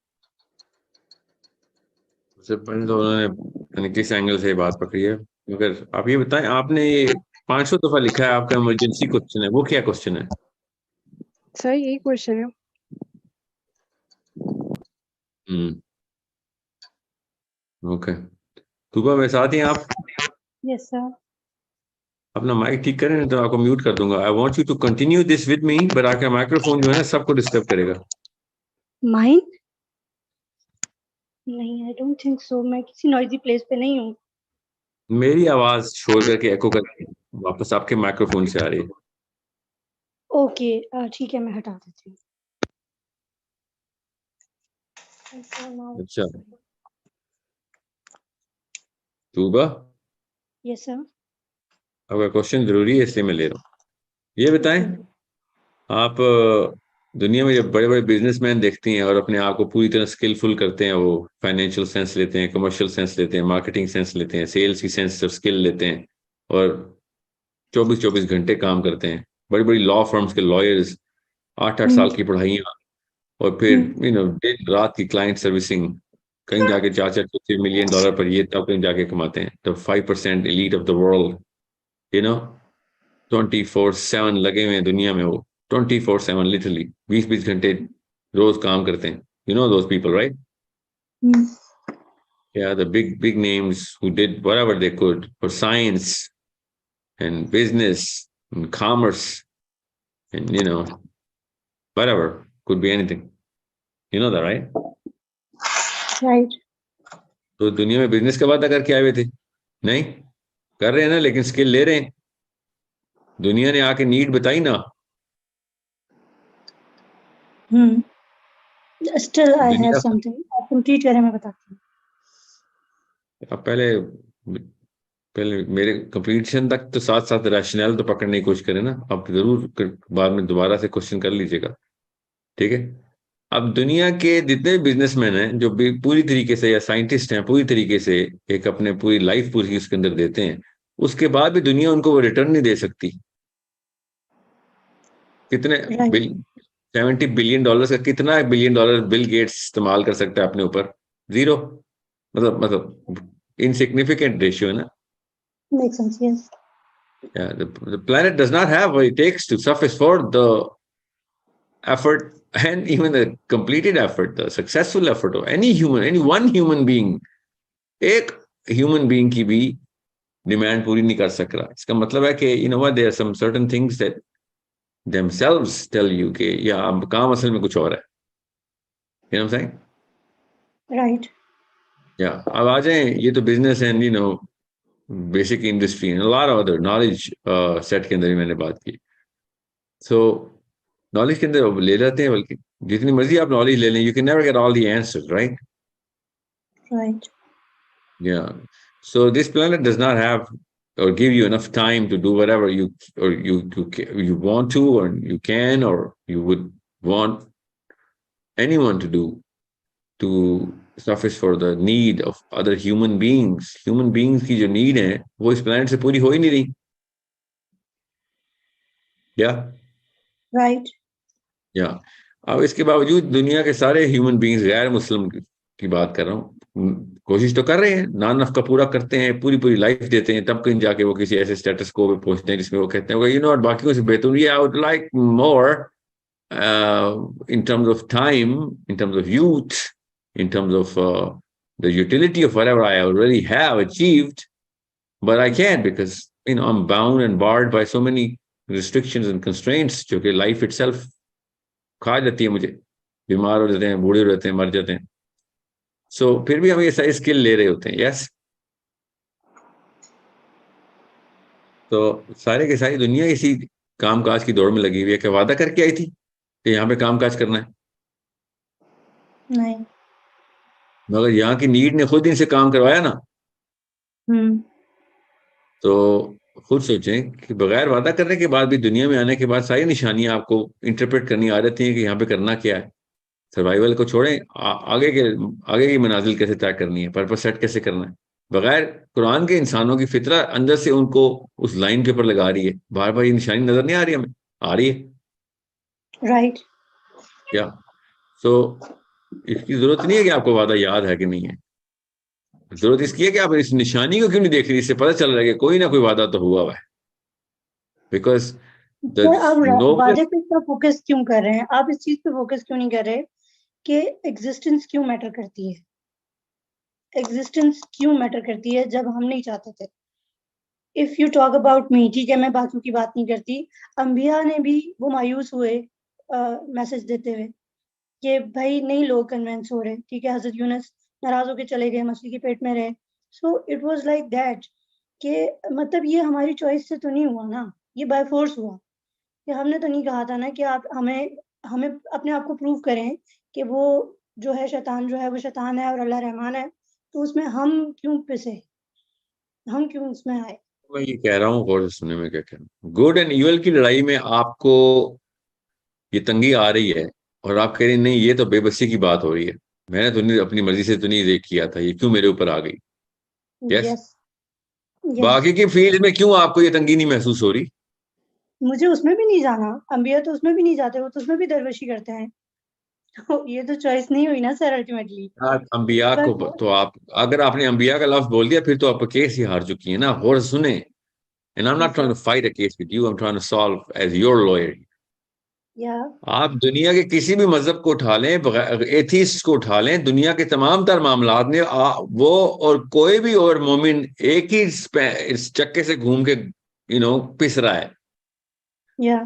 [SPEAKER 1] सबसे पहले तो उन्होंने यानी किस एंगल से ये बात पकड़ी है, मगर आप ये बताएं, आपने 500 दफा लिखा है आपका इमरजेंसी क्वेश्चन है, वो क्या क्वेश्चन है?
[SPEAKER 2] सर यही क्वेश्चन है।
[SPEAKER 1] ओके, तुबा मेरे साथ ही हैं आप?
[SPEAKER 6] Yes sir.
[SPEAKER 1] अपना माइक ठीक करें, नहीं तो आपको म्यूट कर दूंगा। I want you to continue this with me, but आपका माइक्रोफोन जो है ना सबको डिस्टर्ब करेगा।
[SPEAKER 6] माइन? नहीं, आई डोंट थिंक सो, मैं किसी नॉइजी प्लेस पे नहीं हूँ।
[SPEAKER 1] मेरी आवाज शोर करके एको करके वापस आपके माइक्रोफोन से आ रही है।
[SPEAKER 6] ओके, ठीक है, मैं हटा देती हूँ।
[SPEAKER 1] अच्छा तुबा,
[SPEAKER 6] यस सर।
[SPEAKER 1] आपका क्वेश्चन जरूरी है इसलिए मैं ले रहा हूँ। ये बताएं, आप दुनिया में जब बड़े बड़े बिजनेसमैन देखती हैं और अपने आप को पूरी तरह स्किलफुल करते हैं, वो फाइनेंशियल सेंस लेते हैं, कमर्शियल सेंस लेते हैं, मार्केटिंग सेंस लेते हैं, सेल्स की सेंस और स्किल लेते हैं, और 24-24 घंटे काम करते हैं, बड़ी बड़ी लॉ फर्म्स के लॉयर्स, 8-8 साल की पढ़ाइयाँ, और फिर दिन रात की क्लाइंट सर्विसिंग, कहीं जाके 4-4 मिलियन डॉलर पर ये तब कहीं जाके कमाते हैं। The 5% elite of the world, 24/7 लगे हुए हैं दुनिया में, वो 24/7 लिटरली 20-20 घंटे रोज काम करते हैं। You know those people, right? Yeah, the big names who did whatever they could for science and business and commerce and whatever, could be anything. You know that, right?
[SPEAKER 6] Right.
[SPEAKER 1] तो दुनिया में business का वादा करके आए हुए थे? नहीं कर रहे हैं ना, लेकिन स्किल ले रहे हैं। दुनिया ने आके नीड बताई ना,
[SPEAKER 6] स्टिल आई हैव
[SPEAKER 1] दुनिया
[SPEAKER 6] समथिंग, आप कंप्लीट करें, मैं बताती हूँ।
[SPEAKER 1] अब पहले मेरे कंप्लीशन तक तो साथ साथ रैशनल तो पकड़ने की कोशिश करें ना। आप जरूर बाद में दोबारा से क्वेश्चन कर लीजिएगा, ठीक है? अब दुनिया के जितने भी बिजनेसमैन हैं जो पूरी तरीके से, या साइंटिस्ट हैं, पूरी तरीके से एक अपने पूरी लाइफ पूरी उसके अंदर देते हैं, उसके बाद भी दुनिया उनको वो रिटर्न नहीं दे सकती। कितने
[SPEAKER 6] राइट।
[SPEAKER 1] 70 बिलियन डॉलर का कितना बिलियन डॉलर बिल गेट्स इस्तेमाल कर सकता है अपने ऊपर? जीरो। मतलब इनसिग्निफिकेंट रेशियो है ना।
[SPEAKER 6] Make sense, yes.
[SPEAKER 1] Yeah, the planet does not have what it takes to suffice for the effort and even the completed effort, the successful effort of any one human being. एक human being की भी demand पूरी नहीं कर सक रहा। इसका मतलब है कि there are some certain things that themselves tell you कि या काम असल में कुछ और है। You know what I'm saying?
[SPEAKER 6] Right.
[SPEAKER 1] Yeah, अब आ जाएं, ये तो business and basic industry and lot of other knowledge set के अंदर भी मैंने बात की। सो नॉलेज के अंदर ले जाते हैं, बल्कि जितनी मर्जी आप नॉलेज ले लें, you can never get all the answers, right?
[SPEAKER 6] Right.
[SPEAKER 1] Yeah. So this planet does not have or give you enough time to do whatever you want to, or you can, or you would want anyone to do to suffice for the need of other human beings. Human beings की जो need है वो इस planet से पूरी हो ही नहीं रही। Yeah.
[SPEAKER 6] राइट।
[SPEAKER 1] Yeah. अब इसके बावजूद दुनिया के सारे ह्यूमन बींग्स, गैर मुस्लिम की बात कर रहा हूँ, कोशिश तो कर रहे हैं, नान नफ का पूरा करते हैं, पूरी पूरी लाइफ देते हैं, तब कहीं जाके वो किसी ऐसे स्टेटस को पे पहुंचते हैं जिसमें वो कहते हैं बाकियों से बेहतर ये, I would like more in terms of time, in terms of youth, in terms of the utility of whatever I already have achieved, but I can't because I'm bound and barred by so many restrictions and constraints जो कि life itself खा जाती है मुझे। बीमार हो जाते हैं, बूढ़े हो जाते हैं, मर जाते हैं। सो फिर भी हम ये सारी स्किल ले रहे होते हैं। यस, तो सारे के सारी दुनिया इसी कामकाज की दौड़ में लगी हुई है। क्या वादा करके आई थी कि यहाँ पे कामकाज करना है?
[SPEAKER 6] नहीं।
[SPEAKER 1] मगर यहाँ की नीड ने खुद इनसे काम करवाया ना। तो खुद सोचें कि बगैर वादा करने के बाद भी दुनिया में आने के बाद सारी निशानियां आपको इंटरप्रेट करनी आ जाती हैं कि यहाँ पे करना क्या है। सर्वाइवल को छोड़ें, आगे की मंजिल कैसे तय करनी है, पर्पस सेट कैसे करना है। बगैर कुरान के इंसानों की फितरा अंदर से उनको उस लाइन के ऊपर लगा रही है। बार बार ये निशानी नजर नहीं आ रही हमें? आ रही है।
[SPEAKER 6] राइट।
[SPEAKER 1] क्या सो इसकी जरूरत नहीं है कि आपको वादा याद है कि नहीं है। जरूरत इसकी है कि आप इस निशानी को क्यों नहीं देख रही। इससे पता चल रहा है कि कोई ना कोई वादा तो हुआ है। because the
[SPEAKER 6] सर आप
[SPEAKER 1] noblest
[SPEAKER 6] वादे पे इतना फोकस क्यों कर रहे हैं? आप इस चीज पे फोकस क्यों नहीं कर रहे कि एग्जिस्टेंस क्यों मैटर करती है? एग्जिस्टेंस क्यों मैटर करती है जब हम नहीं चाहते थे? इफ यू टॉक अबाउट मी, ठीक है, मैं बाकियों की बात नहीं करती, अंबिया ने भी वो मायूस हुए मैसेज देते हुए कि भाई नहीं लोग कन्वेंस हो रहे, ठीक है, हजरत यूनुस नाराज होकर चले गए, मछली के पेट में रहे। So it was like that कि मतलब ये हमारी चॉइस से तो नहीं हुआ ना, ये बाय फोर्स हुआ। कि हमने तो नहीं कहा था ना कि आप हमें हमें अपने आप को प्रूव करें कि वो जो है शैतान जो है वो शैतान है और अल्लाह रहमान है, तो उसमें हम क्यों पिसे, हम क्यों उसमें आए?
[SPEAKER 1] मैं ये कह रहा हूँ, गौर से सुनने में क्या कह रहा हूँ। गुड एंड इवल की लड़ाई में आपको ये तंगी आ रही है और आप कह रहे हैं नहीं ये तो बेबसी की बात हो रही है, मैंने तो नहीं अपनी मर्जी से तो नहीं देख किया था, ये क्यों मेरे ऊपर आ गई। यस,
[SPEAKER 6] यस यस,
[SPEAKER 1] बाकी की फील्ड में क्यों आपको ये तंगी नहीं महसूस हो रही?
[SPEAKER 6] मुझे उसमें भी नहीं जाना, अंबिया तो उसमें भी नहीं जाते, वो तो उसमें भी दरवेशी करते हैं। तो ये तो चॉइस नहीं हुई ना सर अल्टीमेटली।
[SPEAKER 1] यार अंबिया को
[SPEAKER 6] बट
[SPEAKER 1] तो आप, अगर आपने अंबिया का लफ्ज बोल दिया फिर तो आप केस ही हार चुकी है ना। गौर से सुने, एंड आई एम
[SPEAKER 6] जी
[SPEAKER 1] not trying
[SPEAKER 6] sir,
[SPEAKER 1] to fight a case with you, I am trying to solve as your lawyer.
[SPEAKER 6] या
[SPEAKER 1] आप दुनिया के किसी भी मजहब को उठा लें, एथीस्ट को उठा लें, दुनिया के तमाम तर मामलात में वो और कोई भी और मोमिन एक ही इस चक्के से घूम के पिस रहा है,
[SPEAKER 6] या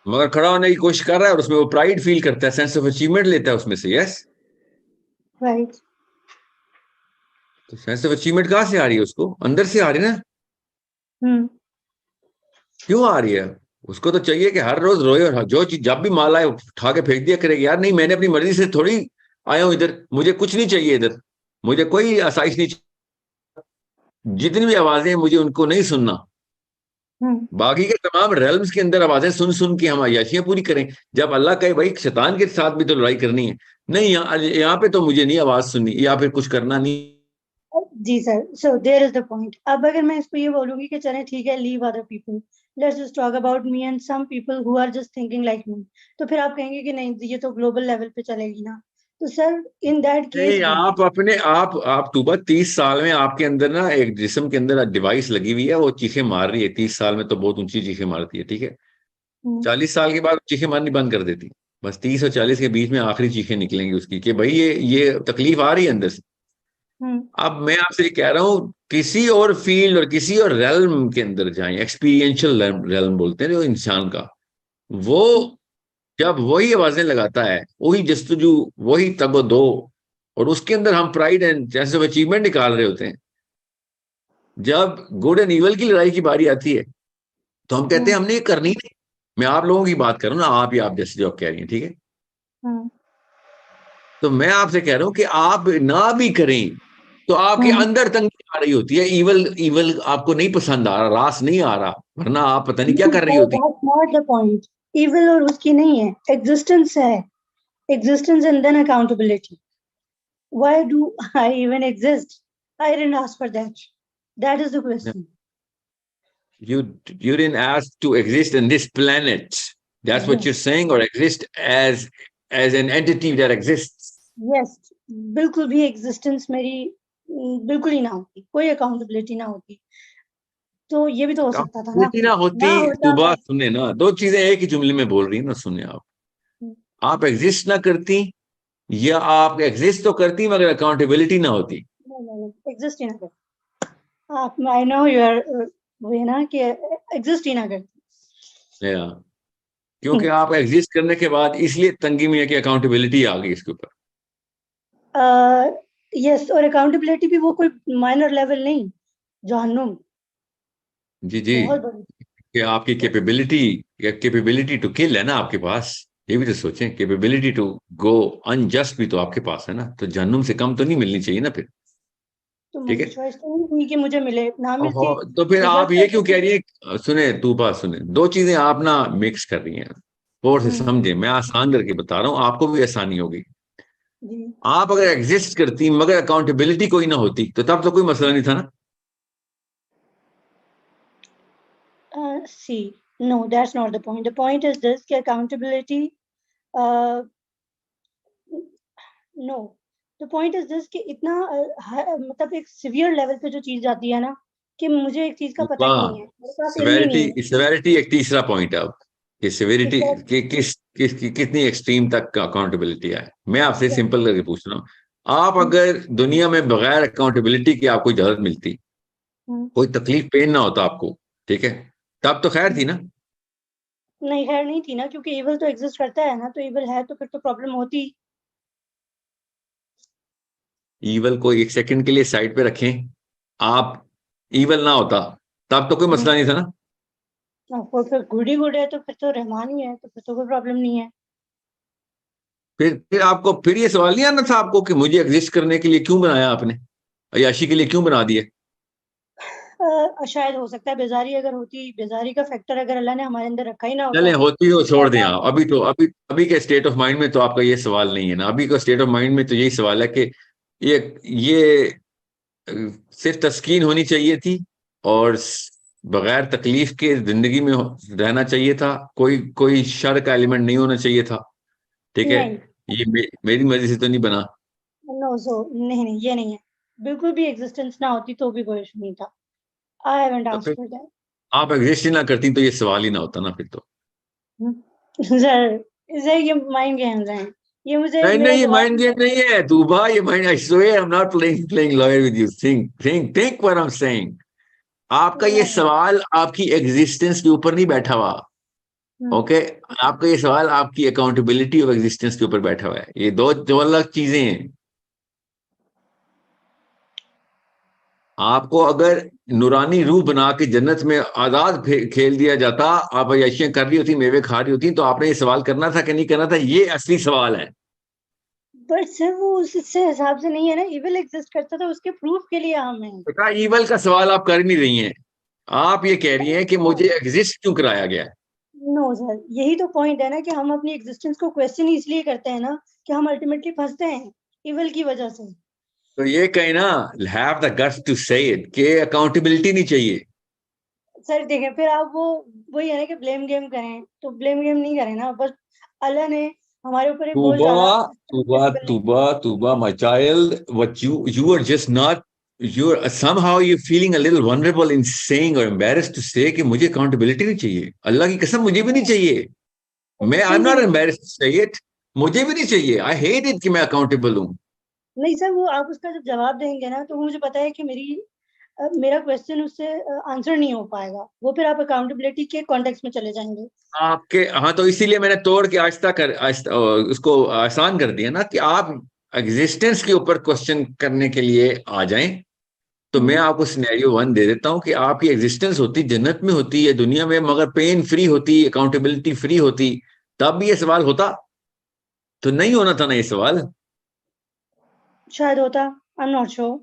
[SPEAKER 1] मगर खड़ा होने की कोशिश कर रहा है और उसमें वो प्राइड फील करता है, सेंस ऑफ अचीवमेंट लेता है उसमें से। यस,
[SPEAKER 6] राइट,
[SPEAKER 1] तो सेंस ऑफ अचीवमेंट कहाँ से आ रही है? उसको अंदर से आ रही है ना। क्यों आ रही है? उसको तो चाहिए कि हर रोज रोए और जो चीज जब भी माल आए उठा के फेंक दिया करेगी, यार नहीं मैंने अपनी मर्जी से थोड़ी आया हूं इधर, मुझे कुछ नहीं चाहिए इधर, मुझे कोई आसाइश नहीं चाहिए, जितनी भी आवाजें हैं मुझे उनको नहीं सुनना, बाकी के तमाम रेल्म्स के अंदर आवाजें सुन सुन के हम अय्याशियां पूरी करें। जब अल्लाह कहे भाई शैतान के साथ भी तो लड़ाई करनी है, नहीं यहाँ पे तो मुझे नहीं आवाज सुननी या फिर कुछ करना नहीं।
[SPEAKER 6] जी sir, so there is the point. अब अगर मैं इसको ये बोलूंगी कि चलें ठीक है, leave other people, let's just talk about me and some people who are just thinking like me, तो फिर आप कहेंगे कि नहीं ये तो ग्लोबल लेवल पे चलेगी ना। तो सर इन दैट केस
[SPEAKER 1] नहीं, आप अपने आप टूबा 30 साल में आपके अंदर ना एक जिस्म के अंदर डिवाइस लगी हुई है, वो चीखें मार रही है। 30 साल में तो बहुत ऊंची चीखें मारती है, ठीक है। 40 साल के बाद चीखें मारनी बंद कर देती, बस 30 और 40 के बीच में आखिरी चीखें निकलेंगी उसकी कि भाई ये तकलीफ आ रही है अंदर से। अब मैं आपसे ये कह रहा हूं, किसी और फील्ड और किसी और रेल्म के अंदर जाएं, एक्सपीरियंशियल रेल्म बोलते हैं जो इंसान का, वो जब वही आवाजें लगाता है, वही जस्तजू, वही तगो दो, और उसके अंदर हम pride and sense of achievement निकाल रहे होते हैं, जब गुड एंड इवल की लड़ाई की बारी आती है तो हम कहते हैं हमने ये करनी नहीं। मैं आप लोगों की बात कर रहा हूं ना, आप ही आप जैसे जो आप कह रही हैं, ठीक है। तो मैं आपसे कह रहा हूं कि आप ना भी करें तो आपके अंदर तंगी आ रही होती है, इवल इवल आपको नहीं पसंद आ रहा, रास नहीं आ रहा, वरना आप पता नहीं क्या कर रही होती।
[SPEAKER 6] That's not the point. Evil और उसकी नहीं है, existence है, existence and then accountability. Why do I even exist? I didn't ask for that. That is the question.
[SPEAKER 1] You didn't ask to exist in this planet, that's what you're saying, or exist as an entity that exists.
[SPEAKER 6] Yes, बिल्कुल भी existence मेरी बिल्कुल ही ना होती, कोई accountability ना होती, तो ये भी तो हो सकता था ना।
[SPEAKER 1] ना होती
[SPEAKER 6] ना
[SPEAKER 1] तो
[SPEAKER 6] होता
[SPEAKER 1] बात सुनने ना, दो चीजें एक ही जुमले में बोल रही है ना, सुनने आप एग्जिस्ट ना करती या आप एग्जिस्ट तो करती मगर अकाउंटेबिलिटी ना होती।
[SPEAKER 6] नहीं, एग्जिस्ट ही ना करती आप, आई नो यू आर वो है ना कि एग्जिस्ट ही ना करती।
[SPEAKER 1] या क्योंकि आप एग्जिस्ट करने के बाद इसलिए तंगी में है कि अकाउंटेबिलिटी आ गई इसके ऊपर।
[SPEAKER 6] यस, और अकाउंटेबिलिटी भी वो कोई माइनर लेवल नहीं, जहन्नुम
[SPEAKER 1] जी जी,
[SPEAKER 6] बहुत बड़ी।
[SPEAKER 1] कि आपकी कैपेबिलिटी टू किल है ना आपके पास, ये भी तो सोचें, कैपेबिलिटी टू गो अनजस्ट भी तो आपके पास है ना, तो जहन्नुम से कम तो नहीं मिलनी चाहिए ना फिर,
[SPEAKER 6] तो
[SPEAKER 1] ठीक
[SPEAKER 6] मुझे
[SPEAKER 1] है।
[SPEAKER 6] चॉइस तो नहीं हुई कि मुझे मिले ना, मैं
[SPEAKER 1] ओहो, तो फिर आप ये क्यों कह रही है? सुने तू बात सुने, दो चीजें आप ना मिक्स कर रही हैं, और से समझे, मैं आसान करके बता रहा हूँ, आपको भी आसानी होगी। आप अगर एग्जिस्ट करती मगर अकाउंटेबिलिटी कोई ना होती तो तब तो कोई मसला नहीं था ना।
[SPEAKER 6] see, no, that's not the point. The point is this कि accountability no, the point is this कि इतना मतलब एक सिवियर लेवल पे जो चीज जाती है ना कि मुझे एक चीज का पता ही नहीं है, मेरे पास इल्म ही नहीं है।
[SPEAKER 1] सेवेरिटी एक तीसरा पॉइंट है अब कि सेवेरिटी
[SPEAKER 6] Exactly.
[SPEAKER 1] कितनी एक्सट्रीम तक अकाउंटेबिलिटी है। मैं आपसे
[SPEAKER 6] Exactly.
[SPEAKER 1] सिंपल करके पूछ रहा हूँ, आप अगर दुनिया में बगैर अकाउंटेबिलिटी की आपको इजाजत मिलती,
[SPEAKER 6] हम्म,
[SPEAKER 1] कोई तकलीफ पेन ना होता आपको, ठीक है, तब तो खैर थी ना।
[SPEAKER 6] नहीं खैर नहीं थी ना, क्योंकि इवल तो एग्जिस्ट करता है ना, तो इवल है तो फिर तो प्रॉब्लम होती।
[SPEAKER 1] ईवल को एक सेकंड के लिए साइड पे रखें, आप ईवल ना होता तब तो कोई मसला नहीं था ना।
[SPEAKER 6] फिर गुड ही गुड है तो फिर तो रहमान ही है, तो फिर तो कोई प्रॉब्लम नहीं है।
[SPEAKER 1] फिर आपको फिर ये सवाल नहीं आना था आपको कि मुझे एग्जिस्ट करने के लिए क्यों बनाया आपने, अय्याशी के लिए क्यों बना दिए।
[SPEAKER 6] शायद हो सकता है बेजारी अगर होती, बेजारी का फैक्टर अगर अल्लाह ने हमारे अंदर रखा ही ना
[SPEAKER 1] चले
[SPEAKER 6] होता
[SPEAKER 1] होती तो छोड़ दें
[SPEAKER 6] तो
[SPEAKER 1] आप, अभी के स्टेट ऑफ माइंड में तो आपका ये सवाल नहीं है ना। अभी का स्टेट ऑफ माइंड में तो यही सवाल है कि ये सिर्फ तस्कीन होनी चाहिए थी और बगैर तकलीफ के जिंदगी में रहना चाहिए था, कोई कोई शर का एलिमेंट नहीं होना चाहिए था, ठीक है।
[SPEAKER 6] नहीं,
[SPEAKER 1] ये मेरी मर्जी से तो नहीं बना।
[SPEAKER 6] नो सो नहीं नहीं, ये नहीं है। बिल्कुल भी एग्जिस्टेंस ना होती तो भी कोई इशू नहीं था। आई हैवंट
[SPEAKER 1] तो
[SPEAKER 6] आस्क्ड
[SPEAKER 1] फिर
[SPEAKER 6] फॉर दैट।
[SPEAKER 1] आप एग्जिस्ट ही ना करती तो ये सवाल ही ना होता ना फिर तो।
[SPEAKER 6] सर ये माइंड गेम्स हैं, ये मुझे
[SPEAKER 1] नहीं
[SPEAKER 6] मेरा
[SPEAKER 1] नहीं, ये माइंड
[SPEAKER 6] जवाब।
[SPEAKER 1] गेम नहीं है तूबा, ये mind, I swear I am not playing lawyer with you. Think what I am saying. आपका ये सवाल आपकी एग्जिस्टेंस के ऊपर नहीं बैठा हुआ, ओके। आपका ये सवाल आपकी अकाउंटेबिलिटी ऑफ एग्जिस्टेंस के ऊपर बैठा हुआ है। ये दो अलग चीजें हैं। आपको अगर नूरानी रूह बना के जन्नत में आजाद खेल दिया जाता, आप अय्याशियां कर रही होती, मेवे खा रही होती, तो आपने ये सवाल करना था कि नहीं करना था, ये असली सवाल है।
[SPEAKER 6] बट सर वो उस हिसाब से नहीं है ना, इविल एग्जिस्ट करता था उसके प्रूफ के लिए हम हैं।
[SPEAKER 1] बेटा ईवल का सवाल आप कर नहीं रही हैं, आप ये कह रही हैं कि मुझे एग्जिस्ट क्यों कराया गया है।
[SPEAKER 6] नो सर, यही तो पॉइंट है ना कि हम अपनी एग्जिस्टेंस को क्वेश्चन इसलिए करते हैं ना कि हम अल्टीमेटली फंसते हैं इविल की वजह से।
[SPEAKER 1] तो ये कहीं ना, हैव द गट्स टू से इट कि अकाउंटेबिलिटी नहीं चाहिए।
[SPEAKER 6] सर देखें, फिर आप वो वही है ना कि ब्लेम गेम करें, तो ब्लेम गेम नहीं करें ना, बस अल्लाह ने हमारे ऊपर एक बोझ डाला जिससे हम कैपेबल नहीं।
[SPEAKER 1] Tuba, my child, what you are just not, you're somehow you're feeling a little vulnerable in saying or embarrassed to say कि मुझे accountability नहीं चाहिए। अल्लाह की कसम मुझे भी नहीं चाहिए। I'm
[SPEAKER 6] excuse
[SPEAKER 1] not
[SPEAKER 6] me.
[SPEAKER 1] embarrassed to say it, मुझे भी नहीं चाहिए। I hate it कि मैं accountable हूँ।
[SPEAKER 6] नहीं सर, वो आप उसका जब जवाब देंगे ना तो मुझे पता है कि मेरा क्वेश्चन उससे आंसर नहीं हो पाएगा, वो फिर आप अकाउंटेबिलिटी के कॉन्टेक्स्ट में चले जाएंगे।
[SPEAKER 1] आपके हाँ, तो इसीलिए मैंने तोड़ के उसको आसान कर दिया ना कि आप एग्जिस्टेंस के ऊपर क्वेश्चन करने के लिए आ जाएं। तो मैं आपको सिनेरियो 1 दे देता हूं कि आपकी एग्जिस्टेंस होती जन्नत में होती है दुनिया में, मगर पेन फ्री होती, अकाउंटेबिलिटी फ्री होती, तब भी ये सवाल होता। तो नहीं होना था ना ये सवाल।
[SPEAKER 6] शायद होता, आई एम नॉट श्योर।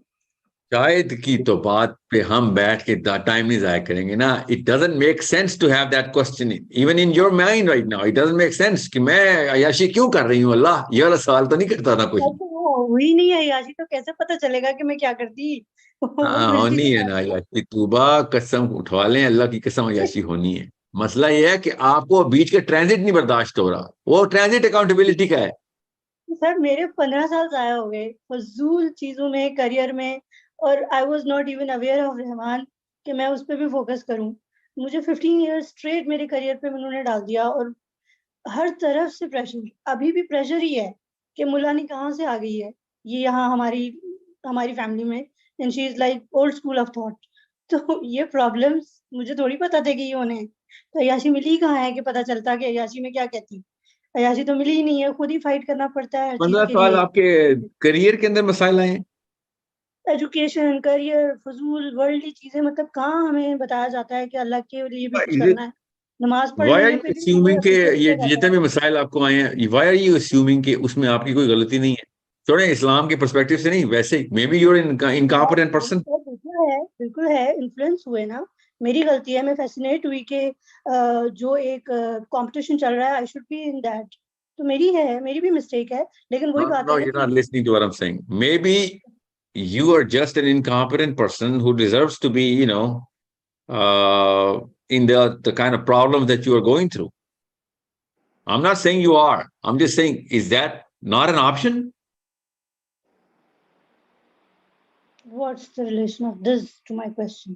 [SPEAKER 1] शायद की तो बात पे हम बैठ के टाइम नहीं जाया करेंगे ना। It doesn't make sense to have that question even in your mind right now. It doesn't make sense कि मैं अय्याशी क्यों कर रही हूँ। अल्लाह ये वाला सवाल तो नहीं करता ना कुछ।
[SPEAKER 6] वो हुई नहीं है याशी, तो कैसे पता चलेगा कि मैं क्या करती। वो
[SPEAKER 1] हाँ
[SPEAKER 6] मिलती
[SPEAKER 1] होनी
[SPEAKER 6] तो
[SPEAKER 1] है ना
[SPEAKER 6] बात है।
[SPEAKER 1] अय्याशी, तूबा कसम उठवा लें, अल्लाह की कसम अय्याशी होनी है। मसला ये है कि आपको बीच के ट्रांजिट नहीं बर्दाश्त हो रहा, वो ट्रांजिट अकाउंटेबिलिटी का है।
[SPEAKER 6] सर मेरे 15 साल जाया हो गए फजूल चीजों में, करियर में, और I was not even aware of Rahman कि मैं उस पर भी फोकस करूं। मुझे 15 ईयर्स स्ट्रेट मेरे करियर पे उन्होंने डाल दिया, और हर तरफ से प्रेशर, अभी भी प्रेशर ही है कि मुलानी कहाँ से आ गई है ये यहाँ हमारी हमारी फैमिली में, and she is like old school of thought. तो ये प्रॉब्लम्स मुझे थोड़ी पता थे कि ये होने हैं। तो अय्याशी मिली कहाँ है कि पता चलता कि अय्याशी में क्या कहती। अय्याशी तो मिली ही नहीं है, खुद ही फाइट करना पड़ता है हर चीज
[SPEAKER 1] 15
[SPEAKER 6] के
[SPEAKER 1] साल
[SPEAKER 6] लिए।
[SPEAKER 1] आपके करियर के अंदर मसाइल आए हैं।
[SPEAKER 6] एजुकेशन, करियर, फजूल वर्ल्डली चीजें, मतलब कहाँ हमें बताया जाता है कि अल्लाह के लिए भी कुछ करना है। नमाज पढ़
[SPEAKER 1] वाई आर
[SPEAKER 6] लेने
[SPEAKER 1] यू
[SPEAKER 6] पे भी मुझे
[SPEAKER 1] अस्यूमिंग के
[SPEAKER 6] अप्रिशिएट
[SPEAKER 1] ये
[SPEAKER 6] किया जाता
[SPEAKER 1] जितने
[SPEAKER 6] है।
[SPEAKER 1] भी मसाइल आपको आए हैं, वाई आर यू अस्यूमिंग के उसमें आपकी कोई गलती नहीं है। थोड़े इस्लाम के पर्सपेक्टिव से नहीं, वैसे ही maybe you're incompetent person.
[SPEAKER 6] बिल्कुल है, बिल्कुल है, इन्फ्लुएंस हुए ना। मेरी गलती है, मैं फैसिनेट हुई कि जो एक कंपटीशन चल रहा है I should be in that. तो मेरी भी मिस्टेक है, लेकिन वही बात
[SPEAKER 1] No,
[SPEAKER 6] है ना
[SPEAKER 1] you're
[SPEAKER 6] कि
[SPEAKER 1] not listening to what I'm saying. Maybe you are just an incompetent person who deserves to be, in the kind of problem that you are going through. I'm not saying you are. I'm just saying, is that not an option?
[SPEAKER 6] What's the relation of this to my question.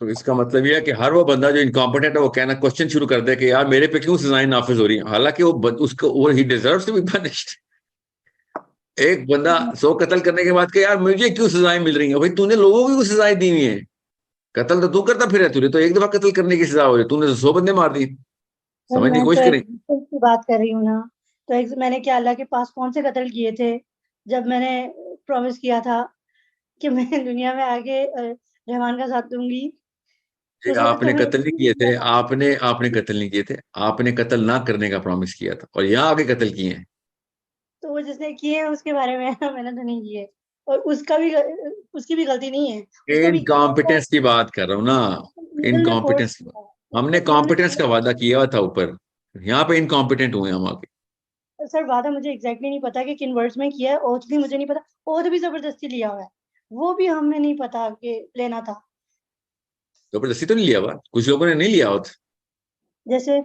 [SPEAKER 1] तो इसका मतलब ये है कि हर वो बंदा जो incompetent है वो कहना क्वेश्चन शुरू कर दे कि यार मेरे पे क्यों सजाएं नाफिज हो रही है, हालांकि वो ही डिजर्व्स टू बी पनिश्ड। एक बंदा 100 कत्ल करने के बाद कि यार मुझे क्यों सजाएं मिल रही है, भाई तूने लोगों को क्यों सजाएं दी हुई है, कत्ल तो तू करता फिर है, तूने तो एक दफा कत्ल करने की सजा हो रही, तूने तो 100 बंदे मार दिए।
[SPEAKER 6] सर
[SPEAKER 1] समझने की
[SPEAKER 6] मैं
[SPEAKER 1] कोशिश
[SPEAKER 6] तो
[SPEAKER 1] करें।
[SPEAKER 6] एग्जाम्पल की बात कर रही हूँ ना, तो मैंने क्या अल्लाह के पास कौन से कत्ल किए थे जब मैंने प्रॉमिस किया था कि मैं दुनिया में आके रहमान का साथ दूंगी।
[SPEAKER 1] ये
[SPEAKER 6] तो सर तो
[SPEAKER 1] आपने
[SPEAKER 6] मैंने
[SPEAKER 1] कत्ल नहीं
[SPEAKER 6] कुछ
[SPEAKER 1] किए
[SPEAKER 6] नहीं
[SPEAKER 1] थे,
[SPEAKER 6] किया था।
[SPEAKER 1] आपने कत्ल नहीं किए थे, आपने कत्ल ना करने का प्रॉमिस किया था और यहाँ आके कत्ल किए हैं।
[SPEAKER 6] तो वो जिसने किए हैं उसके बारे में मैंने तो नहीं किए, और उसकी भी गलती नहीं है, उसको भी किया है,
[SPEAKER 1] इनकॉम्पिटेंस की बात कर रहा हूँ ना,
[SPEAKER 6] ईविल में फोर्स
[SPEAKER 1] इनकॉम्पिटेंस की बात।
[SPEAKER 6] किया है,
[SPEAKER 1] हमने
[SPEAKER 6] उसको हमने
[SPEAKER 1] कॉम्पिटेंस का वादा
[SPEAKER 6] force
[SPEAKER 1] किया हुआ था ऊपर, यहाँ पे इनकॉम्पिटेंट हुए हम आके।
[SPEAKER 6] किया। सर वादा मुझे एग्जैक्टली नहीं पता कि किन वर्ड्स में किया है, ओथ भी मुझे नहीं पता, ओथ भी जबरदस्ती लिया हुआ है, वो भी हमें नहीं पता कि लेना था।
[SPEAKER 1] जबरदस्ती तो नहीं लिया हुआ, कुछ लोगों ने नहीं लिया होता,
[SPEAKER 6] जैसे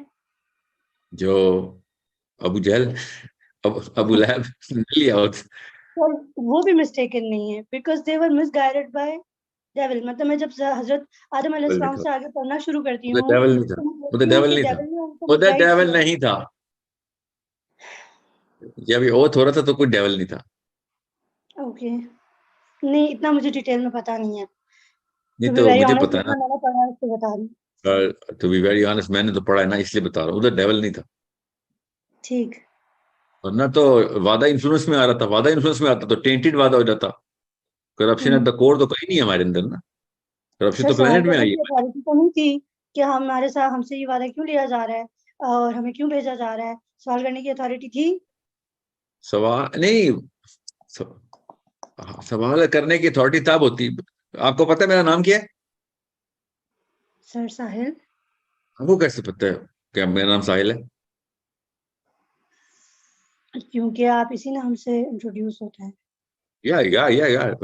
[SPEAKER 1] जो अबू जहल, अबू लहब नहीं लिया होता।
[SPEAKER 6] और वो भी मिस्टेकन नहीं है, because they were misguided by devil. मतलब मैं जब हजरत आदम अलैहिस्सलाम से आगे पढ़ना शुरू करती
[SPEAKER 1] वो
[SPEAKER 6] हूँ
[SPEAKER 1] डेविल नहीं था,
[SPEAKER 6] तो मैं
[SPEAKER 1] वो
[SPEAKER 6] देखती हूँ
[SPEAKER 1] डेविल
[SPEAKER 6] कि
[SPEAKER 1] नहीं था,
[SPEAKER 6] डेविल ने उनको
[SPEAKER 1] वो
[SPEAKER 6] मिसगाइड
[SPEAKER 1] डेविल
[SPEAKER 6] किया।
[SPEAKER 1] नहीं था। जब ये ओथ हो रहा था तो कोई डेविल नहीं था।
[SPEAKER 6] ओके, नहीं इतना मुझे डिटेल में पता नहीं है,
[SPEAKER 1] नहीं
[SPEAKER 6] टू बी
[SPEAKER 1] तो
[SPEAKER 6] वेरी
[SPEAKER 1] मुझे
[SPEAKER 6] ऑनेस्ट,
[SPEAKER 1] पता है
[SPEAKER 6] जितना मैंने पढ़ा है उसको बता रही हूँ।
[SPEAKER 1] ना, टू बी वेरी ऑनेस्ट मैंने तो पढ़ा है ना, इसलिए बता रहा हूँ, उधर डेविल नहीं था।
[SPEAKER 6] ठीक।
[SPEAKER 1] वरना तो वादा इन्फ्लुएंस में आ रहा था, वादा इन्फ्लुएंस में आता तो टेंटेड वादा हो जाता। करप्शन एट द कोर तो कहीं नहीं है हमारे अंदर ना, करप्शन
[SPEAKER 6] सर
[SPEAKER 1] तो
[SPEAKER 6] सवाल
[SPEAKER 1] प्लेनेट में
[SPEAKER 6] करने
[SPEAKER 1] आई
[SPEAKER 6] की
[SPEAKER 1] है।
[SPEAKER 6] अथॉरिटी तो नहीं थी कि हमारे साथ हमसे ये वादा क्यों लिया जा रहा है और हमें क्यों भेजा जा रहा है, सवाल करने की अथॉरिटी थी।
[SPEAKER 1] सवाल नहीं, सवाल करने की अथॉरिटी तब होती। आपको पता है मेरा नाम क्या है?
[SPEAKER 6] सर साहिल।
[SPEAKER 1] आपको कैसे पता है क्या मेरा नाम साहिल है?
[SPEAKER 6] क्योंकि आप इसी नाम से इंट्रोड्यूस होते हैं।
[SPEAKER 1] Yeah.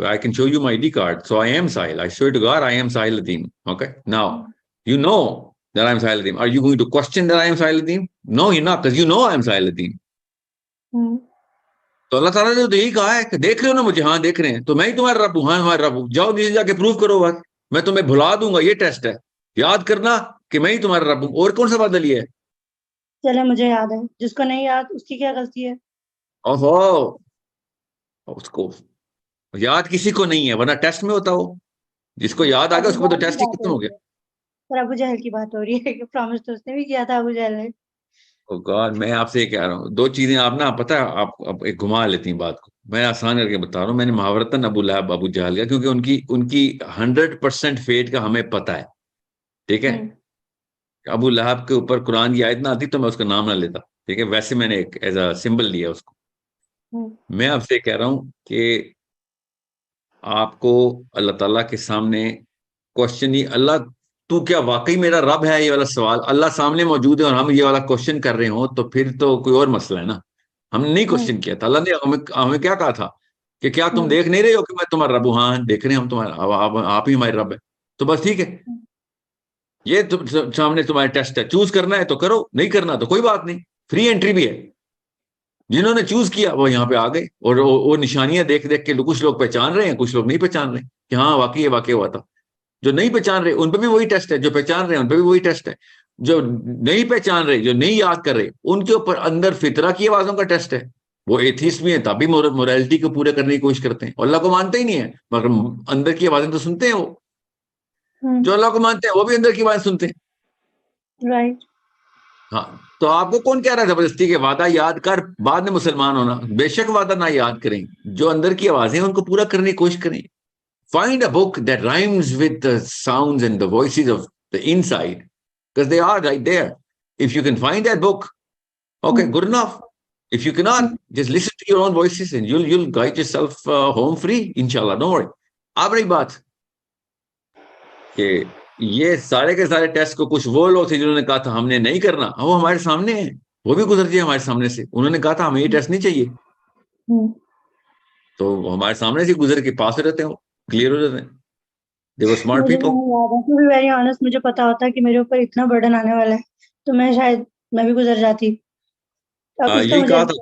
[SPEAKER 1] I can show you my ID card. So I am Sahil. I swear to God, I am Sahil Adim. Okay. Now, you know that I'm Sahil Adim. Are you going to question that I am Sahil Adim? No, you're not, because you know I am Sahil Adim. तो अल्लाह ताला ने तो यही कहा है कि देख रहे हो ना मुझे, हाँ देख रहे हैं, तो मैं ही तुम्हारा रब हूँ, हाँ तुम्हारा रब हूँ, जाओ नीचे जाके प्रूव करो बात, मैं तुम्हें भुला दूंगा, ये टेस्ट है, याद करना कि मैं ही तुम्हारा रब हूँ। और कौन सा वादा लिया है?
[SPEAKER 6] चले मुझे याद है, जिसको नहीं याद उसकी क्या गलती है।
[SPEAKER 1] ओहो, उसको याद किसी को नहीं है, वरना टेस्ट में होता हो, जिसको याद आ गया
[SPEAKER 6] अबू
[SPEAKER 1] उसको तो
[SPEAKER 6] जहल की
[SPEAKER 1] टेस्ट ही
[SPEAKER 6] बात
[SPEAKER 1] खत्म
[SPEAKER 6] हो
[SPEAKER 1] हो
[SPEAKER 6] रही
[SPEAKER 1] गया।
[SPEAKER 6] है, पर अबू जहल की बात हो रही है कि प्रॉमिस तो उसने भी किया था अबू जहल ने।
[SPEAKER 1] ओ गॉड, मैं आपसे ये कह रहा हूँ, दो चीजें आप ना, पता है आप एक घुमा लेती हैं बात को, मैं आसान करके बता रहा हूँ, मैंने महावरतन अबू लहब अबू जहल का, क्योंकि उनकी उनकी 100% फेट का हमें पता है, ठीक है। अबू लहब के ऊपर कुरान की आयत ना आती तो मैं उसका नाम ना लेता, ठीक है, वैसे मैंने एक एज अ सिंबल लिया उसको। मैं आपसे कह रहा हूँ कि आपको अल्लाह ताला के सामने क्वेश्चन ही, अल्लाह तू क्या वाकई मेरा रब है, ये वाला सवाल अल्लाह सामने मौजूद है और हम ये वाला क्वेश्चन कर रहे हो, तो फिर तो कोई और मसला है ना। हमने नहीं क्वेश्चन किया था, अल्लाह ने हमें हमें क्या कहा था कि क्या तुम देख नहीं रहे हो कि मैं तुम्हारा रब हूं? हाँ देख रहे हैं हम तुम्हारा, आप ही हमारे रब है, तो बस ठीक है, ये सामने तुम्हारे टेस्ट है, चूज करना है तो करो, नहीं करना तो कोई बात नहीं, फ्री एंट्री भी है। जिन्होंने चूज किया वो यहाँ पे आ गए, और वो निशानियां देख देख के कुछ लोग पहचान रहे हैं, कुछ लोग नहीं पहचान रहे कि हाँ वाकई ये वाकई हुआ था। जो नहीं पहचान रहे उन पे भी वही टेस्ट है, जो पहचान रहे हैं उन पे भी वही टेस्ट है। जो नहीं पहचान रहे, जो नहीं याद कर रहे, उनके ऊपर अंदर फितरा की आवाजों का टेस्ट है। वो एथीस्ट भी है तभी मोरालिटी को पूरे करने की कोशिश करते हैं, अल्लाह को मानते ही नहीं है, मगर अंदर की आवाजें तो सुनते हैं वो। जो अल्लाह को मानते हैं वो भी अंदर की आवाज सुनते हैं।
[SPEAKER 6] राइट।
[SPEAKER 1] हाँ, तो आपको कौन कह रहा है जबरदस्ती के वादा याद कर बाद में मुसलमान होना? बेशक वादा ना याद करें, जो अंदर की आवाजें उनको पूरा करने की कोशिश करें। Find a book that rhymes with the sounds and the voices of the inside, because they are right there. If you can find that book, okay, good enough. If you cannot, just listen to your own voices and you'll guide yourself home free, inshallah. Don't worry. अब रही बात कि ये सारे के सारे test को कुछ वो लोग थे जिन्होंने कहा था हमने नहीं करना, वो हमारे सामने है, वो भी गुजर गए हमारे सामने से, उन्होंने कहा था हमें ये टेस्ट नहीं चाहिए, तो हमारे सामने से गुजर के पास रहते हैं, क्लियर हो जाते हैं। They were smart
[SPEAKER 6] मुझे
[SPEAKER 1] people.
[SPEAKER 6] नहीं याद है, टू बी वेरी ऑनेस्ट, मुझे पता होता कि मेरे ऊपर इतना बर्डन आने वाला है तो मैं शायद मैं भी गुजर जाती। अब इसका
[SPEAKER 1] यही
[SPEAKER 6] मुझे
[SPEAKER 1] कहा था,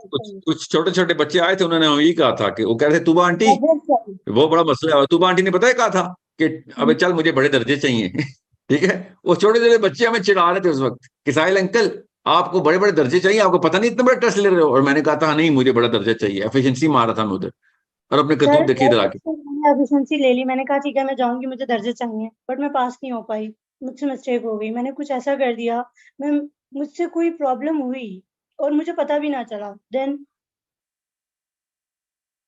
[SPEAKER 1] कुछ छोटे छोटे बच्चे आए थे, उन्होंने यही कहा था कि वो कह रहे थे तूबा आंटी,
[SPEAKER 6] एड्रेस चाहिए।
[SPEAKER 1] वो बड़ा मसला है, तूबा आंटी ने पता है कहा था कि अबे चल मुझे बड़े दर्जे चाहिए ठीक है, वो छोटे छोटे बच्चे हमें चिढ़ा रहे थे उस वक्त कि साहिल अंकल आपको बड़े बड़े दर्जे चाहिए, आपको पता नहीं इतना बड़ा टेस्ट ले रहे हो। और मैंने कहा था हाँ नहीं मुझे बड़ा दर्जा चाहिए, एफिशिएंसी मारा था मैं उधर, और अपने
[SPEAKER 6] सर
[SPEAKER 1] करतूत देखी इधर आके।
[SPEAKER 6] मैंने एफिशिएंसी ले ली, मैंने कहा ठीक है मैं जाऊंगी, मुझे दर्जे चाहिए, बट मैं पास नहीं हो पाई, मुझसे मिस्टेक हो गई, मैंने कुछ ऐसा कर दिया, मैं मुझसे कोई प्रॉब्लम हुई और मुझे पता भी ना चला। देन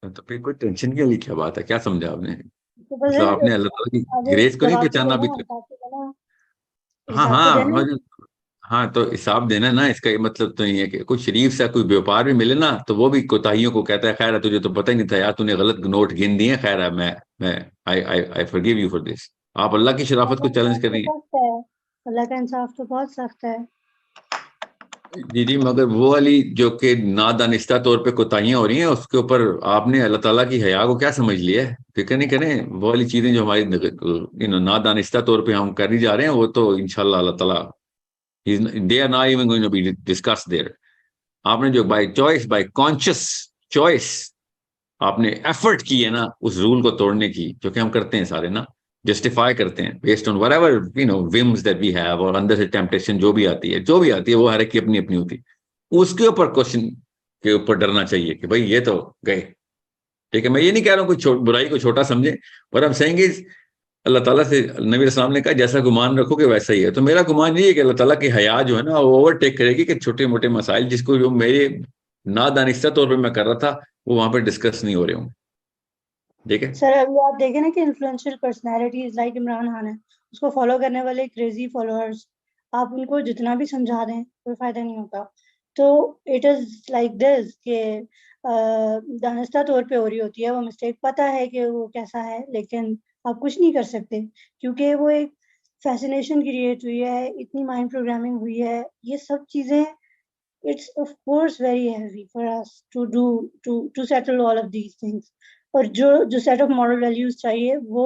[SPEAKER 1] तो फिर कोई टेंशन के लिए क्या बात है, क्या समझा आपने?
[SPEAKER 6] तो बस
[SPEAKER 1] मतलब आपने अल्लाह ताला की
[SPEAKER 6] अब
[SPEAKER 1] ग्रेस को नहीं
[SPEAKER 6] जवाब तो
[SPEAKER 1] पहचाना अभी
[SPEAKER 6] देना,
[SPEAKER 1] तक।
[SPEAKER 6] हिसाब तो देना,
[SPEAKER 1] हाँ
[SPEAKER 6] हिसाब तो
[SPEAKER 1] हाँ
[SPEAKER 6] देना।
[SPEAKER 1] हाँ, तो हिसाब देना ना, इसका ये मतलब तो नहीं है कि कोई शरीफ सा कोई व्यापार भी मिले ना तो वो भी कोताहियों को कहता है, खैर है तुझे तो पता ही नहीं था यार, तूने गलत नोट गिन दिए, खैर है मैं I I I forgive you for this. आप अल्लाह की शराफत को चैलेंज कर रही हैं।
[SPEAKER 6] सख्त है, अल्लाह का इंसाफ तो बहुत सख्त है।
[SPEAKER 1] जी जी, मगर वो वाली जो कि नादानिस्ता तौर पे कोताहियां हो रही हैं उसके ऊपर आपने अल्लाह ताला की हया को क्या समझ लिया है? फिक्र नहीं करें, वो वाली चीजें जो हमारी नादानिस्ता तौर पे हम कर ही जा रहे हैं वो तो इंशाल्लाह अल्लाह ताला they are not even going to be discuss there. आपने जो by choice, by conscious choice आपने एफर्ट की है ना उस रूल को तोड़ने की, जो कि हम करते हैं सारे ना, जस्टिफाई करते हैं based on whatever whims that we have, और अंदर से टेम्पटेशन जो भी आती है वो हर एक की अपनी अपनी होती है। उसके ऊपर क्वेश्चन के ऊपर डरना चाहिए कि भाई ये तो गए, ठीक है। मैं ये नहीं कह रहा हूँ कोई बुराई को छोटा समझे, पर हम सेइंग अल्लाह ताला से, नबी इस्लाम ने कहा जैसा गुमान रखोगे वैसा ही है। तो मेरा गुमान ये है कि अल्लाह ताला की हया जो है ना वो ओवरटेक करेगी कि छोटे मोटे मसाइल जिसको जो मेरे नादानिस्ता तौर पे मैं कर रहा था वो वहां पे डिस्कस नहीं हो रहे होंगे, ठीक है।
[SPEAKER 6] सर अभी आप देखें ना कि influential personalities like Imran Khan है, उसको फॉलो करने वाले क्रेजी फॉलोअर्स, आप उनको जितना भी समझा दें कोई फायदा नहीं होता। तो इट इज लाइक दिस कि दानिस्ता तौर पे हो रही होती है वो मिस्टेक, पता है कि वो कैसा है, लेकिन आप कुछ नहीं कर सकते क्योंकि वो एक फैसिनेशन क्रिएट हुई है, इतनी माइंड प्रोग्रामिंग हुई है, ये सब चीजें, it's of course very heavy for us to do to settle all of these things। और जो सेट ऑफ मॉरल वैल्यूज चाहिए वो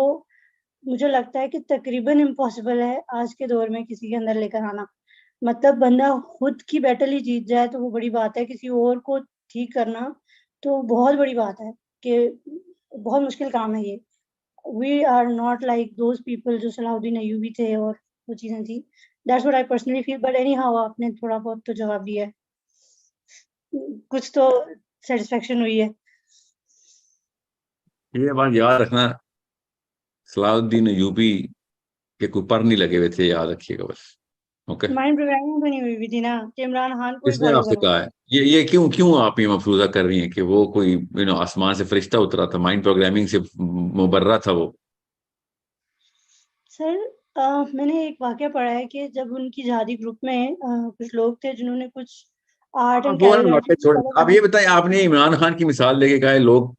[SPEAKER 6] मुझे लगता है कि तकरीबन इम्पॉसिबल है आज के दौर में किसी के अंदर लेकर आना। मतलब बंदा खुद की बैटल ही जीत जाए तो वो बड़ी बात है, किसी और को ठीक करना तो बहुत बड़ी बात है, कि बहुत मुश्किल काम है ये। We are not like those people जो सलाहुद्दीन अय्यूबी थे और वो चीजें थी। That's what I personally feel, but anyhow आपने थोड़ा बहुत तो जवाब दिया है, कुछ तो सेटिस्फेक्शन हुई है।
[SPEAKER 1] ये बात याद रखना, सलाहुद्दीन अय्यूबी के कोई पर नहीं लगे हुए थे, याद रखिएगा बस। ओके,
[SPEAKER 6] माइंड प्रोग्रामिंग तो नहीं हुई भी थी ना कि इमरान खान को ही
[SPEAKER 1] किसने
[SPEAKER 6] फॉलो
[SPEAKER 1] आपसे
[SPEAKER 6] करो।
[SPEAKER 1] कहा है? ये क्यों क्यों आप ये मफरूजा कर रही हैं कि वो कोई आसमान से फरिश्ता उतरा था, माइंड प्रोग्रामिंग से मुबर्रा था वो?
[SPEAKER 6] सर मैंने एक वाकया पढ़ा है कि जब उनकी जहादी ग्रुप में कुछ लोग थे जिन्होंने कुछ आर्ट
[SPEAKER 1] आप
[SPEAKER 6] एंड
[SPEAKER 1] वो वाला वाकया
[SPEAKER 6] कैलिग्राफी
[SPEAKER 1] छोड़,
[SPEAKER 6] फॉलो
[SPEAKER 1] आप
[SPEAKER 6] करना।
[SPEAKER 1] ये बताएं, आपने इमरान खान की मिसाल लेके कहा है लोग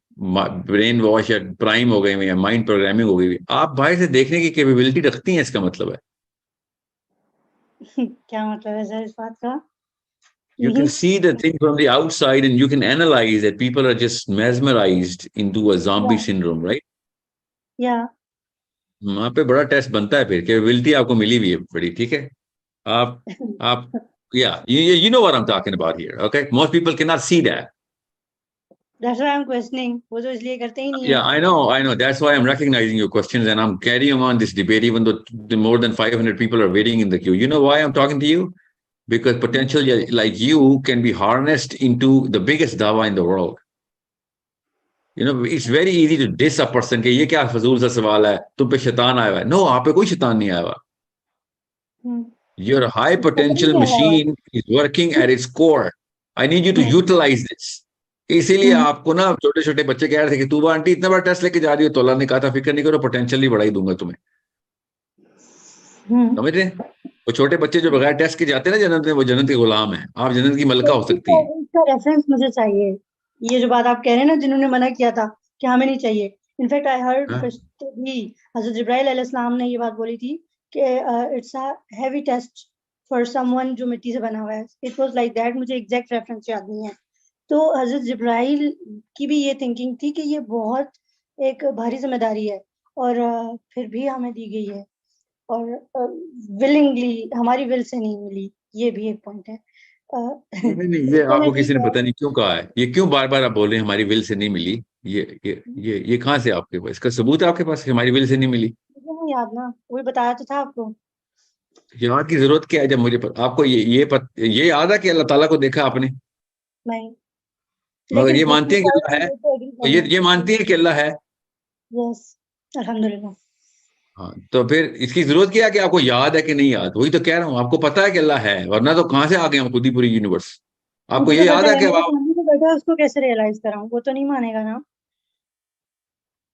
[SPEAKER 1] ब्रेन वॉश या प्राइम हो गए हैं या माइंड प्रोग्रामिंग हो गई है। आप बाहर से देखने की कैपेबिलिटी रखती हैं, इसका मतलब है
[SPEAKER 6] क्या मतलब है सर इस बात का?
[SPEAKER 1] you can see the thing from the outside and you can analyze that people are just mesmerized into a zombie
[SPEAKER 6] या
[SPEAKER 1] syndrome, right?
[SPEAKER 6] या
[SPEAKER 1] वहां पे बड़ा टेस्ट बनता है, फिर कैपेबिलिटी आपको मिली हुई है बड़ी, ठीक है। आप yeah, you know what I'm talking about here, okay? Most people cannot see that.
[SPEAKER 6] That's why I am questioning, वो तो इसलिए करते ही नहीं है।
[SPEAKER 1] Yeah, I know. That's why I'm recognizing your questions and I'm carrying on this debate, even though more than 500 people are waiting in the queue. You know why I'm talking to you? Because potential like you can be harnessed into the biggest dawa in the world. You know, it's very easy to diss a person कि ये क्या फजूल सा सवाल है, तुम पे शैतान आया हुआ है। No, आप पे कोई शैतान नहीं आया हुआ। Your high
[SPEAKER 6] पता नहीं
[SPEAKER 1] potential
[SPEAKER 6] क्या है
[SPEAKER 1] machine is working at its core. I need you to utilize this. इसीलिए आपको ना छोटे छोटे बच्चे कह रहे थे कि तू आंटी इतना बड़ा टेस्ट लेके जा रही हो, तो अल्लाह ने कहा था फिक्र नहीं करो, पोटेंशियल ही बढ़ाई दूंगा तुम्हें। समझ रहे हैं? वो छोटे बच्चे जो बगैर टेस्ट के जाते हैं ना जन्नत में, वो जन्नत के गुलाम है, आप जन्नत की मलका हो सकती हैं।
[SPEAKER 6] इसका रेफरेंस मुझे चाहिए, ये जो बात आप कह रहे हैं ना जिन्होंने मना किया था कि हमें नहीं चाहिए। इनफैक्ट आई हर्ड
[SPEAKER 1] हाँ?
[SPEAKER 6] भी हज़रत जिब्राइल अलैहिस्सलाम ने ये बात बोली थी कि it's a heavy test for someone जो मिट्टी से बना हुआ है। इट वाज लाइक दैट, मुझे एग्जैक्ट रेफरेंस याद नहीं है। तो हज़रत जिब्राइल की भी ये थिंकिंग थी कि ये बहुत एक भारी जिम्मेदारी है और फिर भी हमें दी गई है और विलिंगली हमारी विल से नहीं मिली, ये भी एक पॉइंट है।
[SPEAKER 1] नहीं, ये
[SPEAKER 6] चलिए
[SPEAKER 1] आपको किसी
[SPEAKER 6] ठीक
[SPEAKER 1] ने
[SPEAKER 6] है।
[SPEAKER 1] पता नहीं क्यों कहा है, ये क्यों बार बार आप बोल रहे हैं हमारी विल से नहीं मिली? ये कहाँ से आपके पास इसका सबूत है? आपके पास कि हमारी विल से नहीं मिली?
[SPEAKER 6] नहीं याद ना, वही बताया तो था आपको।
[SPEAKER 1] याद की जरूरत क्या है जब आपको ये याद है कि अल्लाह ताला को देखा आपने?
[SPEAKER 6] नहीं,
[SPEAKER 1] मगर
[SPEAKER 6] लेकिन
[SPEAKER 1] ये
[SPEAKER 6] बुक
[SPEAKER 1] मानती
[SPEAKER 6] में
[SPEAKER 1] है कि
[SPEAKER 6] पढ़ा
[SPEAKER 1] अल्लाह है?
[SPEAKER 6] है तो एग्री कर
[SPEAKER 1] ये मानती है कि अल्लाह है?
[SPEAKER 6] यस, अल्हम्दुलिल्लाह।
[SPEAKER 1] हाँ, तो फिर इसकी जरूरत क्या है कि आपको याद है कि नहीं याद? वही तो कह रहा हूँ, आपको पता है कि अल्लाह है, वरना तो कहां से आ गए हम खुद ही पूरी यूनिवर्स। आपको
[SPEAKER 6] मुझे
[SPEAKER 1] ये
[SPEAKER 6] तो
[SPEAKER 1] याद
[SPEAKER 6] पता
[SPEAKER 1] है
[SPEAKER 6] है,
[SPEAKER 1] कि
[SPEAKER 6] मेरे
[SPEAKER 1] आप
[SPEAKER 6] सामने जो बैठा है उसको कैसे रियलाइज कराऊं, वो तो नहीं मानेगा ना।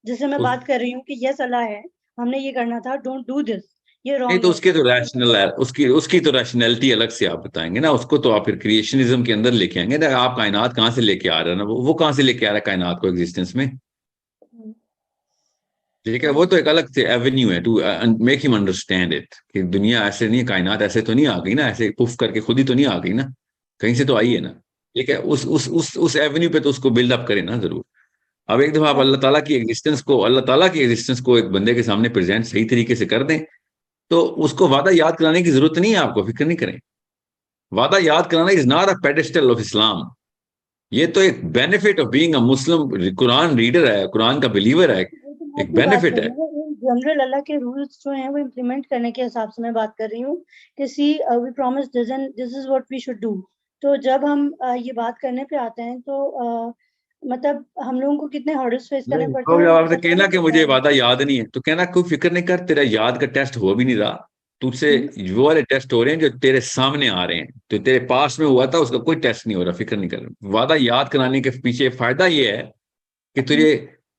[SPEAKER 6] जिससे मैं
[SPEAKER 1] उस,
[SPEAKER 6] बात कर रही हूँ कि यस अल्लाह है, हमने ये करना था, डोंट डू दिस, ये
[SPEAKER 1] नहीं
[SPEAKER 6] रॉन्ग
[SPEAKER 1] तो
[SPEAKER 6] है।
[SPEAKER 1] उसके तो रैशनल है, उसकी तो रैशनैलिटी अलग से आप बताएंगे ना, उसको तो आप फिर क्रिएशनिज्म के अंदर लेके आएंगे ना। आप कायनात कहाँ से लेके आ रहे हैं ना, वो कहाँ से लेके आ रहा है कायनात को एग्जिस्टेंस में? ठीक है, वो तो एक अलग से एवेन्यू है to make him understand it कि दुनिया ऐसे नहीं है, कायनात ऐसे तो नहीं आ गई ना, ऐसे पुफ करके खुद ही तो नहीं आ गई ना, कहीं से तो आई है ना। ठीक है, उस एवेन्यू पे तो उसको बिल्डअप करें ना जरूर। अब एक दफा आप अल्लाह ताला की एग्जिस्टेंस को एक बंदे के सामने प्रेजेंट सही तरीके से कर दें, तो उसको वादा याद कराने की जरूरत नहीं है, आपको फिक्र नहीं करें। वादा याद कराना is not a pedestal of Islam. ये तो एक benefit of being a Muslim, Quran reader है, कुरान का बिलीवर है,
[SPEAKER 6] वो तो मैं
[SPEAKER 1] एक
[SPEAKER 6] अपनी बात
[SPEAKER 1] बेनिफिट
[SPEAKER 6] कर
[SPEAKER 1] है।
[SPEAKER 6] रही हूँ, जनरल अल्लाह के रूल्स जो हैं वो इम्प्लीमेंट करने के हिसाब से मैं बात कर रही हूँ कि see we promise this and this is what we should do. तो जब हम ये बात करने पे आते हैं तो मतलब हम लोगों को कितने हर्डल्स फेस करने
[SPEAKER 1] नहीं
[SPEAKER 6] पड़ते
[SPEAKER 1] तो
[SPEAKER 6] हैं,
[SPEAKER 1] जब
[SPEAKER 6] वो
[SPEAKER 1] आपसे
[SPEAKER 6] अल्लाह
[SPEAKER 1] कहना
[SPEAKER 6] को
[SPEAKER 1] कि
[SPEAKER 6] पता
[SPEAKER 1] मुझे
[SPEAKER 6] है।
[SPEAKER 1] वादा याद नहीं है, तो कहना कोई फिक्र नहीं कर, तेरा याद का टेस्ट हो भी नहीं रहा, तुझसे वो वाले टेस्ट हो रहे हैं जो तेरे सामने आ रहे हैं, तो तेरे पास में हुआ था उसका कोई टेस्ट नहीं हो रहा, फिक्र नहीं कर। वादा याद कराने के पीछे फायदा ये है कि तुझे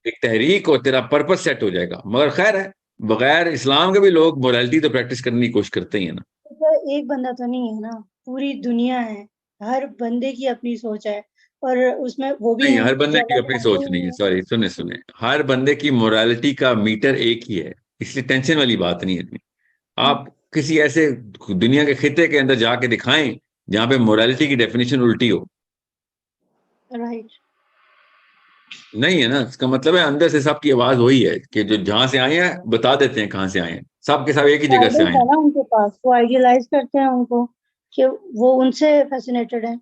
[SPEAKER 1] एक तहरीक और तेरा पर्पस सेट हो जाएगा। मगर खैर है, बगैर इस्लाम के भी लोग मोरालिटी तो प्रैक्टिस करने की कोशिश करते ही है ना।
[SPEAKER 6] तो एक बंदा तो नहीं है ना, पूरी दुनिया है, हर बंदे की अपनी सोच है, और उसमें वो भी
[SPEAKER 1] नहीं,
[SPEAKER 6] हैं
[SPEAKER 1] हर बंदे
[SPEAKER 6] जो
[SPEAKER 1] की
[SPEAKER 6] अल्लाह को
[SPEAKER 1] अपनी
[SPEAKER 6] मानते
[SPEAKER 1] सोच
[SPEAKER 6] ही
[SPEAKER 1] नहीं
[SPEAKER 6] नहीं
[SPEAKER 1] है,
[SPEAKER 6] है।
[SPEAKER 1] सॉरी, सुने, हर बंदे की मोरालिटी का मीटर एक ही है, इसलिए टेंशन वाली बात नहीं है इतनी। आप किसी ऐसे दुनिया के खिते के अंदर जाके दिखाएं जहां पे मोरालिटी की डेफिनेशन उल्टी हो।
[SPEAKER 6] राइट।
[SPEAKER 1] नहीं है ना, इसका मतलब है अंदर से सबकी आवाज वही है कि जो जहां से आए हैं बता देते हैं कहां से आए हैं, सब के सब एक ही जगह से
[SPEAKER 6] आइडियल्स
[SPEAKER 1] आए
[SPEAKER 6] है
[SPEAKER 1] हैं।
[SPEAKER 6] ना उनके पास, वो आइडियलाइज करते हैं उनको कि वो उनसे फैसिनेटेड है।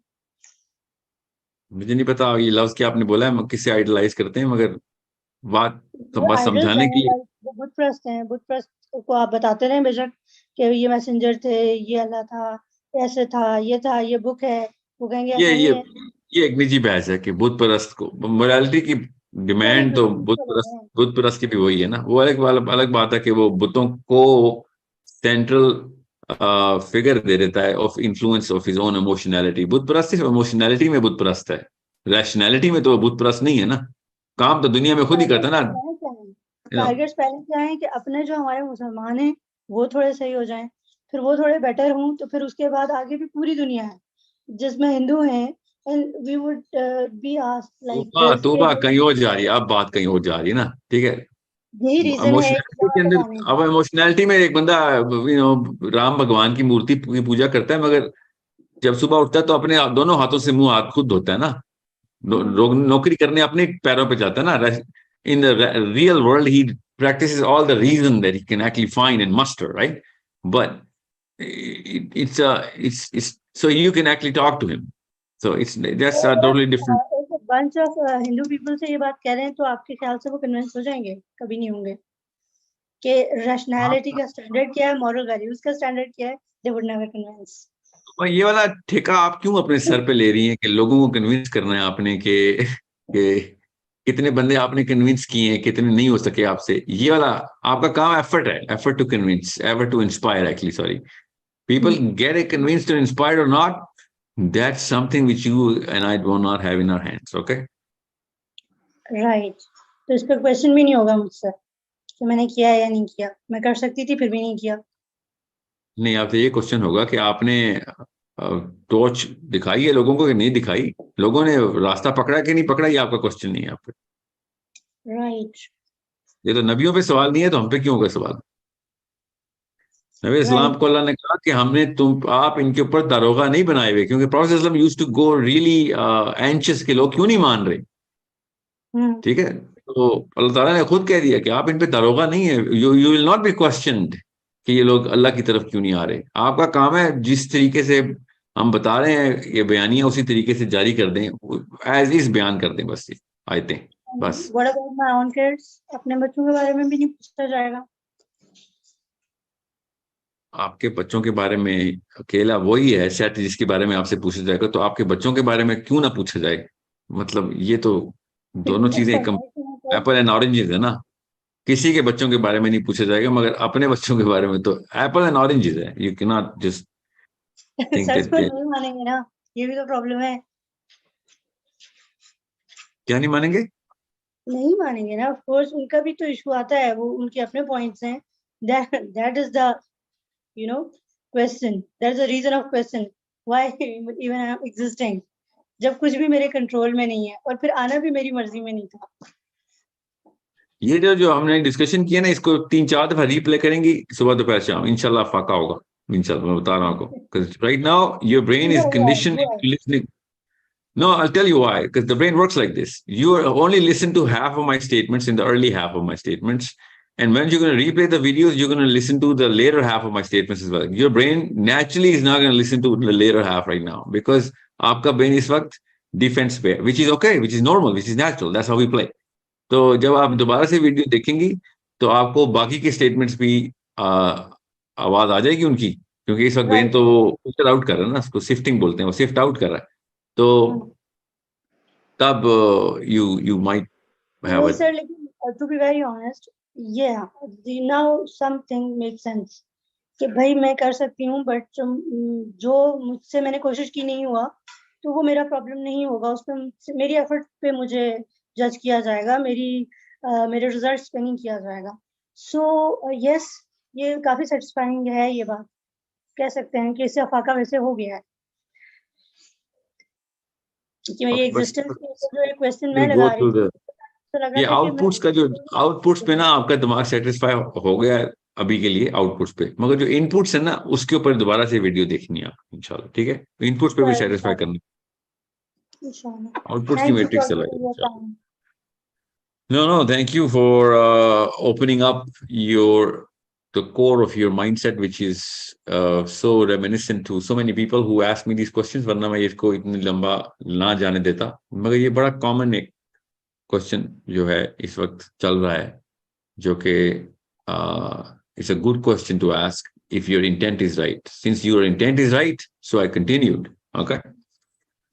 [SPEAKER 1] मुझे नहीं पता ये लफ्ज क्या आपने बोला है, किससे आइडलाइज करते हैं, मगर बात तो
[SPEAKER 6] वो
[SPEAKER 1] बस
[SPEAKER 6] आइडल्स
[SPEAKER 1] समझाने
[SPEAKER 6] हैं,
[SPEAKER 1] के लिए।
[SPEAKER 6] लाइक वो बुत प्रस्त हैं, बुत प्रस्त को आप बताते रहे बेशक कि ये मैसेंजर थे, ये अल्लाह था, ऐसे था, ये था, ये बुक है, वो कहेंगे
[SPEAKER 1] ये
[SPEAKER 6] ऐसा
[SPEAKER 1] ये
[SPEAKER 6] नहीं है।
[SPEAKER 1] ये एक निजी बहस है कि बुत परस्त को मोरालिटी की
[SPEAKER 6] सॉरी,
[SPEAKER 1] डिमांड तो
[SPEAKER 6] क्रिश्चियंस को बोल रहे हैं।
[SPEAKER 1] बुत परस्त की भी वही है ना। वो अलग बात है कि वो बुतों को सेंट्रल फिगर दे देता है of influence of his own emotionality. बुत परस्त सिर्फ इमोशनैलिटी में बुत परस्त है, रैशनैलिटी में तो वो बुत परस्त नहीं है ना। काम तो दुनिया में खुद ही करता
[SPEAKER 6] टारगेट्स
[SPEAKER 1] है ना।
[SPEAKER 6] पहले क्या है, टारगेट्स पहले क्या है कि अपने जो हमारे मुसलमान हैं वो थोड़े सही हो जाएं, फिर वो थोड़े बेटर हों, तो फिर उसके बाद आगे भी पूरी दुनिया है जिसमें हिंदू हैं, and we would be asked like
[SPEAKER 1] तोबा
[SPEAKER 6] दिस कि
[SPEAKER 1] तोबा कहीं और जा रही है, अब बात कहीं और जा रही है ना। ठीक है,
[SPEAKER 6] यही रीजन है कि
[SPEAKER 1] इमोशनैलिटी
[SPEAKER 6] यहाँ
[SPEAKER 1] के
[SPEAKER 6] तक
[SPEAKER 1] अंदर,
[SPEAKER 6] आने
[SPEAKER 1] अब
[SPEAKER 6] का।
[SPEAKER 1] इमोशनैलिटी में एक बंदा राम भगवान की मूर्ति की पूजा करता है, मगर जब सुबह उठता है तो अपने दोनों हाथों से मुंह हाथ खुद धोता है ना। नौकरी करने अपने पैरों पे जाता है ना। In the real world he practices all the reason that he can actually find and muster, right? But it's so you can actually talk to him. So it's that's a
[SPEAKER 6] तो
[SPEAKER 1] totally different.
[SPEAKER 6] एक bunch of Hindu people से ये बात कह रहे हैं, तो आपके ख्याल से वो कन्विंस हो जाएंगे? कभी नहीं होंगे। कि रैशनैलिटी का स्टैंडर्ड क्या है, मॉरल वैल्यूज का स्टैंडर्ड क्या है, दे वुड नेवर कन्विंस।
[SPEAKER 1] और ये वाला ठेका आप क्यों अपने सर पे ले रही हैं कि लोगों को कन्विंस करना है आपने कि कितने बंदे आपने कन्विंस किए हैं, कितने नहीं हो सके आपसे? ये वाला आपका काम एफर्ट है, effort to convince, effort to inspire, actually sorry. People get it convinced or inspired or not, that's something which you and I do not have in our hands, okay?
[SPEAKER 6] Right. तो इस पर question भी नहीं होगा मुझसे कि मैंने किया या नहीं किया, मैं कर सकती थी फिर भी नहीं किया।
[SPEAKER 1] नहीं, आपसे ये क्वेश्चन होगा कि आपने टॉर्च दिखाई है लोगों को कि नहीं दिखाई, लोगों ने रास्ता पकड़ा कि नहीं पकड़ा, ये आपका क्वेश्चन नहीं है आपका।
[SPEAKER 6] राइट।
[SPEAKER 1] ये तो नबियों पे सवाल नहीं है, तो हम पे क्यों होगा सवाल? नबी इस्लाम
[SPEAKER 6] राइट।
[SPEAKER 1] को अल्लाह ने कहा कि आप इनके ऊपर दारोगा नहीं बनाए हुए, क्योंकि प्रॉफेट सल्लल्लाहु अलैहि वसल्लम used to go really anxious के लोग क्यों नहीं मान रहे। ठीक है, तो अल्लाह ताला ने खुद कह दिया कि आप इन पे दारोगा नहीं है, you will not be questioned कि ये लोग अल्लाह की तरफ क्यों नहीं आ रहे। आपका काम है जिस तरीके से हम बता रहे हैं ये बयानियां उसी तरीके से जारी कर दें, एज इज बयान कर दें, बस ये आयतें बस।
[SPEAKER 6] What about my own kids? अपने बच्चों के बारे में भी नहीं पूछा जाएगा?
[SPEAKER 1] आपके बच्चों के बारे में अकेला वही है सेट जिसके बारे में आपसे पूछा जाएगा, तो आपके बच्चों के बारे में क्यों ना पूछा जाए? मतलब ये तो दोनों चीजें एप्पल एंड ऑरेंजेस है ना। किसी के बच्चों के बारे में नहीं पूछा जाएगा, मगर अपने बच्चों के बारे में तो एप्पल एंड ऑरेंजेस है। You can not just think
[SPEAKER 6] sir
[SPEAKER 1] that.
[SPEAKER 6] तो नहीं मानेंगे ना, ये भी तो प्रॉब्लम है।
[SPEAKER 1] क्या नहीं मानेंगे?
[SPEAKER 6] नहीं मानेंगे ना, ऑफ कोर्स उनका भी तो इशू आता है, वो उनके अपने पॉइंट्स हैं। That is the you know question, that is the reason of question why even I am existing, जब कुछ भी मेरे कंट्रोल में नहीं है, और फिर आना भी मेरी मर्जी में नहीं था।
[SPEAKER 1] ये जो जो हमने डिस्कशन किया ना, इसको 3-4 दफा रिप्ले करेंगी सुबह दोपहर शाम, इंशाल्लाह फाका होगा। इंशाल्लाह मैं बता रहा हूँ आपको, right now your brain is conditioned to listening. No, I'll tell you why. Because the brain works like this. You only listen to half of my statements in the early half of my statements. And when you're going to replay the videos, you're going to listen to the later half of my statements as well. Your brain naturally is not going to listen to the later half right now. Because आपका brain इस वक्त defense पे, which is okay, which is normal, which is natural. That's how we play. तो जब आप दोबारा से video देखेंगी, तो आपको बाकी के स्टेटमेंट्स भी आवाज आ जाएगी उनकी, क्योंकि इस वक्त ब्रेन तो वो फिल्टर आउट कर रहा है ना, उसको शिफ्टिंग बोलते हैं, वो शिफ्ट आउट कर रहा है। तो तब you might have
[SPEAKER 6] नहीं
[SPEAKER 1] a
[SPEAKER 6] सर, लेकिन टू बी वेरी ऑनेस्ट, ये नाउ समथिंग मेक सेंस कि भाई मैं कर सकती हूँ, बट जो मुझसे मैंने कोशिश की नहीं हुआ, तो वो मेरा प्रॉब्लम नहीं होगा, उसमें मेरी एफर्ट पे मुझे जज किया जाएगा, मेरे रिजल्ट्स पे नहीं किया जाएगा। सो यस, ये काफी सेटिस्फाइंग है, ये बात कह सकते हैं कि इससे अफाका वैसे हो गया है कि मेरी
[SPEAKER 1] okay,
[SPEAKER 6] एग्जिस्टेंस
[SPEAKER 1] but
[SPEAKER 6] जो एक क्वेश्चन मैं
[SPEAKER 1] we'll
[SPEAKER 6] लगा
[SPEAKER 1] go
[SPEAKER 6] रही
[SPEAKER 1] through
[SPEAKER 6] थी,
[SPEAKER 1] the
[SPEAKER 6] तो लगा
[SPEAKER 1] ये
[SPEAKER 6] था कि मैं
[SPEAKER 1] आउटपुट्स का जो आउटपुट्स पे ना आपका दिमाग सेटिस्फाई हो गया है अभी के लिए आउटपुट्स पे, मगर जो इनपुट्स है ना उसके ऊपर दोबारा से वीडियो देखनी है आपको इंशाल्लाह, ठीक है? इनपुट्स पे भी सेटिस्फाई करना, आउटपुट्स की
[SPEAKER 6] थैंक यू
[SPEAKER 1] मैट्रिक्स
[SPEAKER 6] फॉर
[SPEAKER 1] चलाएगा
[SPEAKER 6] गिविंग योर
[SPEAKER 1] इंशाल्लाह।
[SPEAKER 6] Time.
[SPEAKER 1] No, thank you for opening up the core of your mindset, which is so reminiscent to so many people who ask me these questions. वरना मैं इसको इतनी लंबा ना जाने देता, मगर ये बड़ा कॉमन एक क्वेश्चन जो है इस वक्त चल रहा है, जो कि it's a good question to ask if your intent is right. Since your intent is right, so I continued. Okay,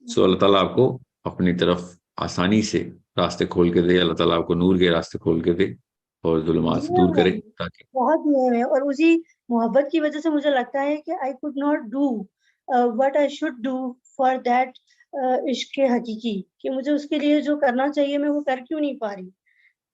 [SPEAKER 1] so अल्लाह ताला आपको अपनी तरफ आसानी से रास्ते खोल के दे, अल्लाह ताला आपको नूर के रास्ते खोल के दे और जुल्मात से दूर करे, ताकि
[SPEAKER 6] बहुत दिए हुए हैं, और उसी मोहब्बत की वजह से मुझे लगता है कि I could not do what I should do for that इश्क हकीकी, कि मुझे उसके लिए जो करना चाहिए मैं वो कर क्यों नहीं पा रही।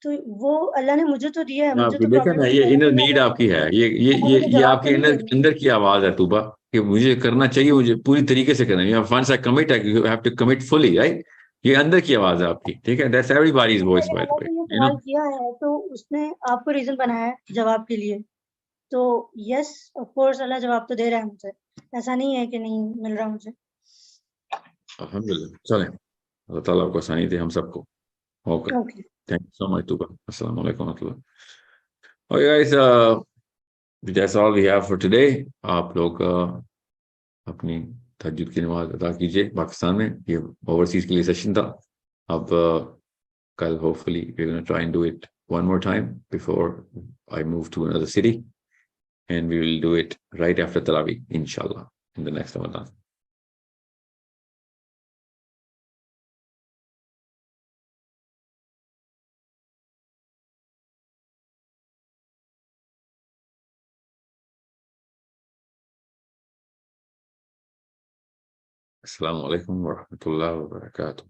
[SPEAKER 6] तो वो अल्लाह ने मुझे तो दिया है, मुझे
[SPEAKER 1] आपकी
[SPEAKER 6] तो
[SPEAKER 1] देखा ना, ये इनर नीड आपकी है, ये आपके अंदर की आवाज है तूबा, कि मुझे करना चाहिए, मुझे पूरी तरीके से करना है। Once I commit, you have to commit fully, right? ये अंदर की आवाज है आपकी, ठीक है? That's everybody's voice by the way,
[SPEAKER 6] ये
[SPEAKER 1] यू नो।
[SPEAKER 6] सवाल किया है तो उसने आपको रीजन बनाया है जवाब के लिए, तो यस ऑफ कोर्स अल्लाह जवाब तो दे रहा है मुझे, ऐसा नहीं है कि नहीं मिल रहा मुझे।
[SPEAKER 1] अल्हम्दुलिल्लाह, चलें, अल्लाह ताला आपको आसानी दे हम सबको। Okay,
[SPEAKER 6] okay,
[SPEAKER 1] thank you so much Tooba. अस्सलाम वालेकुम व रहमतुल्लाह। Okay guys, that's all we have for today. आप लोग अपनी तहज्जुद की नमाज अदा कीजिए। पाकिस्तान में ये ओवरसीज के लिए सेशन था, अब कल hopefully we're going to try and do it one more time before I move to another city, and we will do it right after Tarawih, inshallah, in the next Ramadan. Assalamu alaikum wa rahmatullahi wa barakatuh.